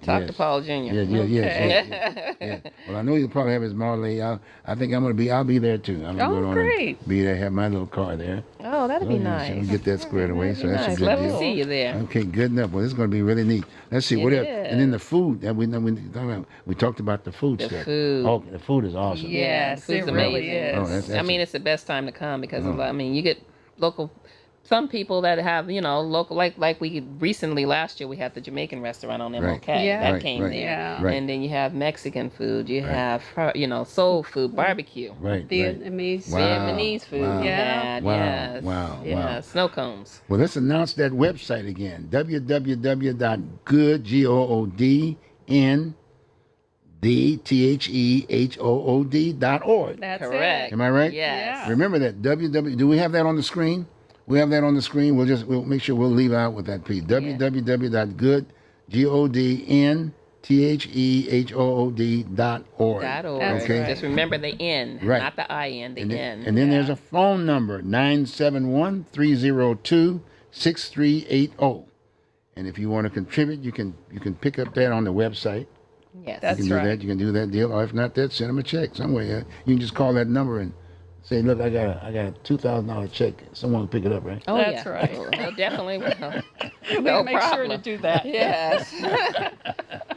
Speaker 3: talk to
Speaker 2: Yes.
Speaker 3: Paul Jr.
Speaker 2: Yeah, yes. Yeah. Well, I know you'll probably have his Marley. I think I'll be there too. I'm gonna
Speaker 4: Oh,
Speaker 2: go on
Speaker 4: great.
Speaker 2: and be there, have my little car there.
Speaker 3: Oh, that'd be
Speaker 2: So
Speaker 3: nice.
Speaker 2: we'll get that squared away. So that's a
Speaker 3: Nice.
Speaker 2: good
Speaker 3: Love
Speaker 2: deal.
Speaker 3: to see you there.
Speaker 2: Okay, good enough. Well, this is going to be really neat. Let's see what else. And then the food that we talked about the food
Speaker 3: The
Speaker 2: stuff.
Speaker 3: food.
Speaker 2: Oh, the food is awesome.
Speaker 4: Yes,
Speaker 3: food's
Speaker 4: it really
Speaker 3: amazing.
Speaker 4: is.
Speaker 2: Oh, that's
Speaker 3: I mean, it's the best time to come because I mean, you get local. Some people that have, local, like we recently last year we had the Jamaican restaurant on MLK
Speaker 4: Yeah.
Speaker 3: that came there,
Speaker 4: Yeah.
Speaker 2: Right.
Speaker 3: and then you have Mexican food, you have soul food, barbecue,
Speaker 2: Right.
Speaker 4: Vietnamese.
Speaker 2: Wow.
Speaker 3: Vietnamese food,
Speaker 2: Wow.
Speaker 3: you had,
Speaker 2: Wow.
Speaker 3: yes,
Speaker 2: Wow.
Speaker 3: yeah,
Speaker 2: Wow.
Speaker 3: snow cones.
Speaker 2: Well, let's announce that website again. www.goodgehood.org.
Speaker 4: That's
Speaker 3: Correct.
Speaker 4: it.
Speaker 2: Am I right?
Speaker 3: Yes.
Speaker 4: Yeah.
Speaker 2: Remember that Do we have that on the screen? We have that on the screen. We'll make sure we'll leave out with that piece. www.goodgehood.org.
Speaker 3: .org.
Speaker 2: Okay.
Speaker 3: Just remember the N,
Speaker 2: Right.
Speaker 3: not the IN, the
Speaker 2: And
Speaker 3: N.
Speaker 2: then there's a phone number, 971-302-6380. And if you want to contribute, you can pick up that on the website.
Speaker 3: Yes.
Speaker 4: That's
Speaker 2: You can do
Speaker 4: right.
Speaker 2: that. You can do that deal. Or if not that, send them a check somewhere. You can just call that number and say, look, I got a $2,000 check. Someone will pick it up, right?
Speaker 3: Oh,
Speaker 4: That's
Speaker 3: yeah.
Speaker 4: right.
Speaker 3: They'll definitely will.
Speaker 4: We'll
Speaker 3: No
Speaker 4: make sure to
Speaker 3: problem.
Speaker 4: do that.
Speaker 3: Yes.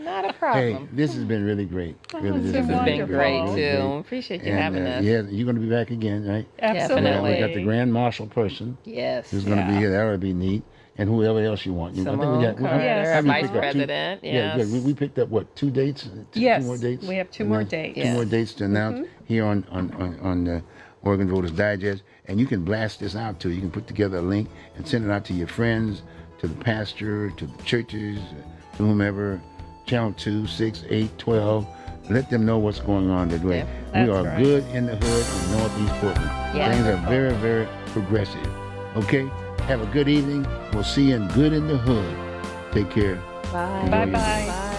Speaker 3: Not a
Speaker 2: Hey,
Speaker 3: problem.
Speaker 2: this has been really great. Really,
Speaker 4: it's
Speaker 2: this
Speaker 4: been
Speaker 3: This has been
Speaker 4: wonderful.
Speaker 3: great,
Speaker 2: really
Speaker 3: too.
Speaker 2: great.
Speaker 3: Appreciate you
Speaker 2: And,
Speaker 3: having us.
Speaker 2: yeah, you're going to be back again, right?
Speaker 4: Absolutely.
Speaker 3: Definitely.
Speaker 2: We got the Grand Marshal person
Speaker 3: Yes.
Speaker 2: who's going to be here. That would be neat. And whoever else you want.
Speaker 3: Simone
Speaker 2: how
Speaker 3: Carter,
Speaker 2: many
Speaker 3: Vice
Speaker 2: picked up?
Speaker 3: President.
Speaker 2: Yeah,
Speaker 3: Yes.
Speaker 2: good. We picked up, what, 2 dates?
Speaker 4: Yes,
Speaker 2: Two more dates?
Speaker 4: we have two more dates.
Speaker 2: Two more
Speaker 3: Yes.
Speaker 2: dates to announce here on the Oregon Voters Digest. And you can blast this out too. You can put together a link and send it out to your friends, to the pastor, to the churches, to whomever. Channel 2, 6, 8, 12. Let them know what's going on. That way.
Speaker 3: Yep,
Speaker 2: We
Speaker 4: that's
Speaker 2: are
Speaker 4: right.
Speaker 2: good in the hood in Northeast Portland.
Speaker 3: Yeah.
Speaker 2: Things are very, very progressive. Okay? Have a good evening. We'll see you in Good in the Hood. Take care.
Speaker 3: Bye.
Speaker 2: Enjoy your day.
Speaker 4: Bye-bye.
Speaker 3: Bye.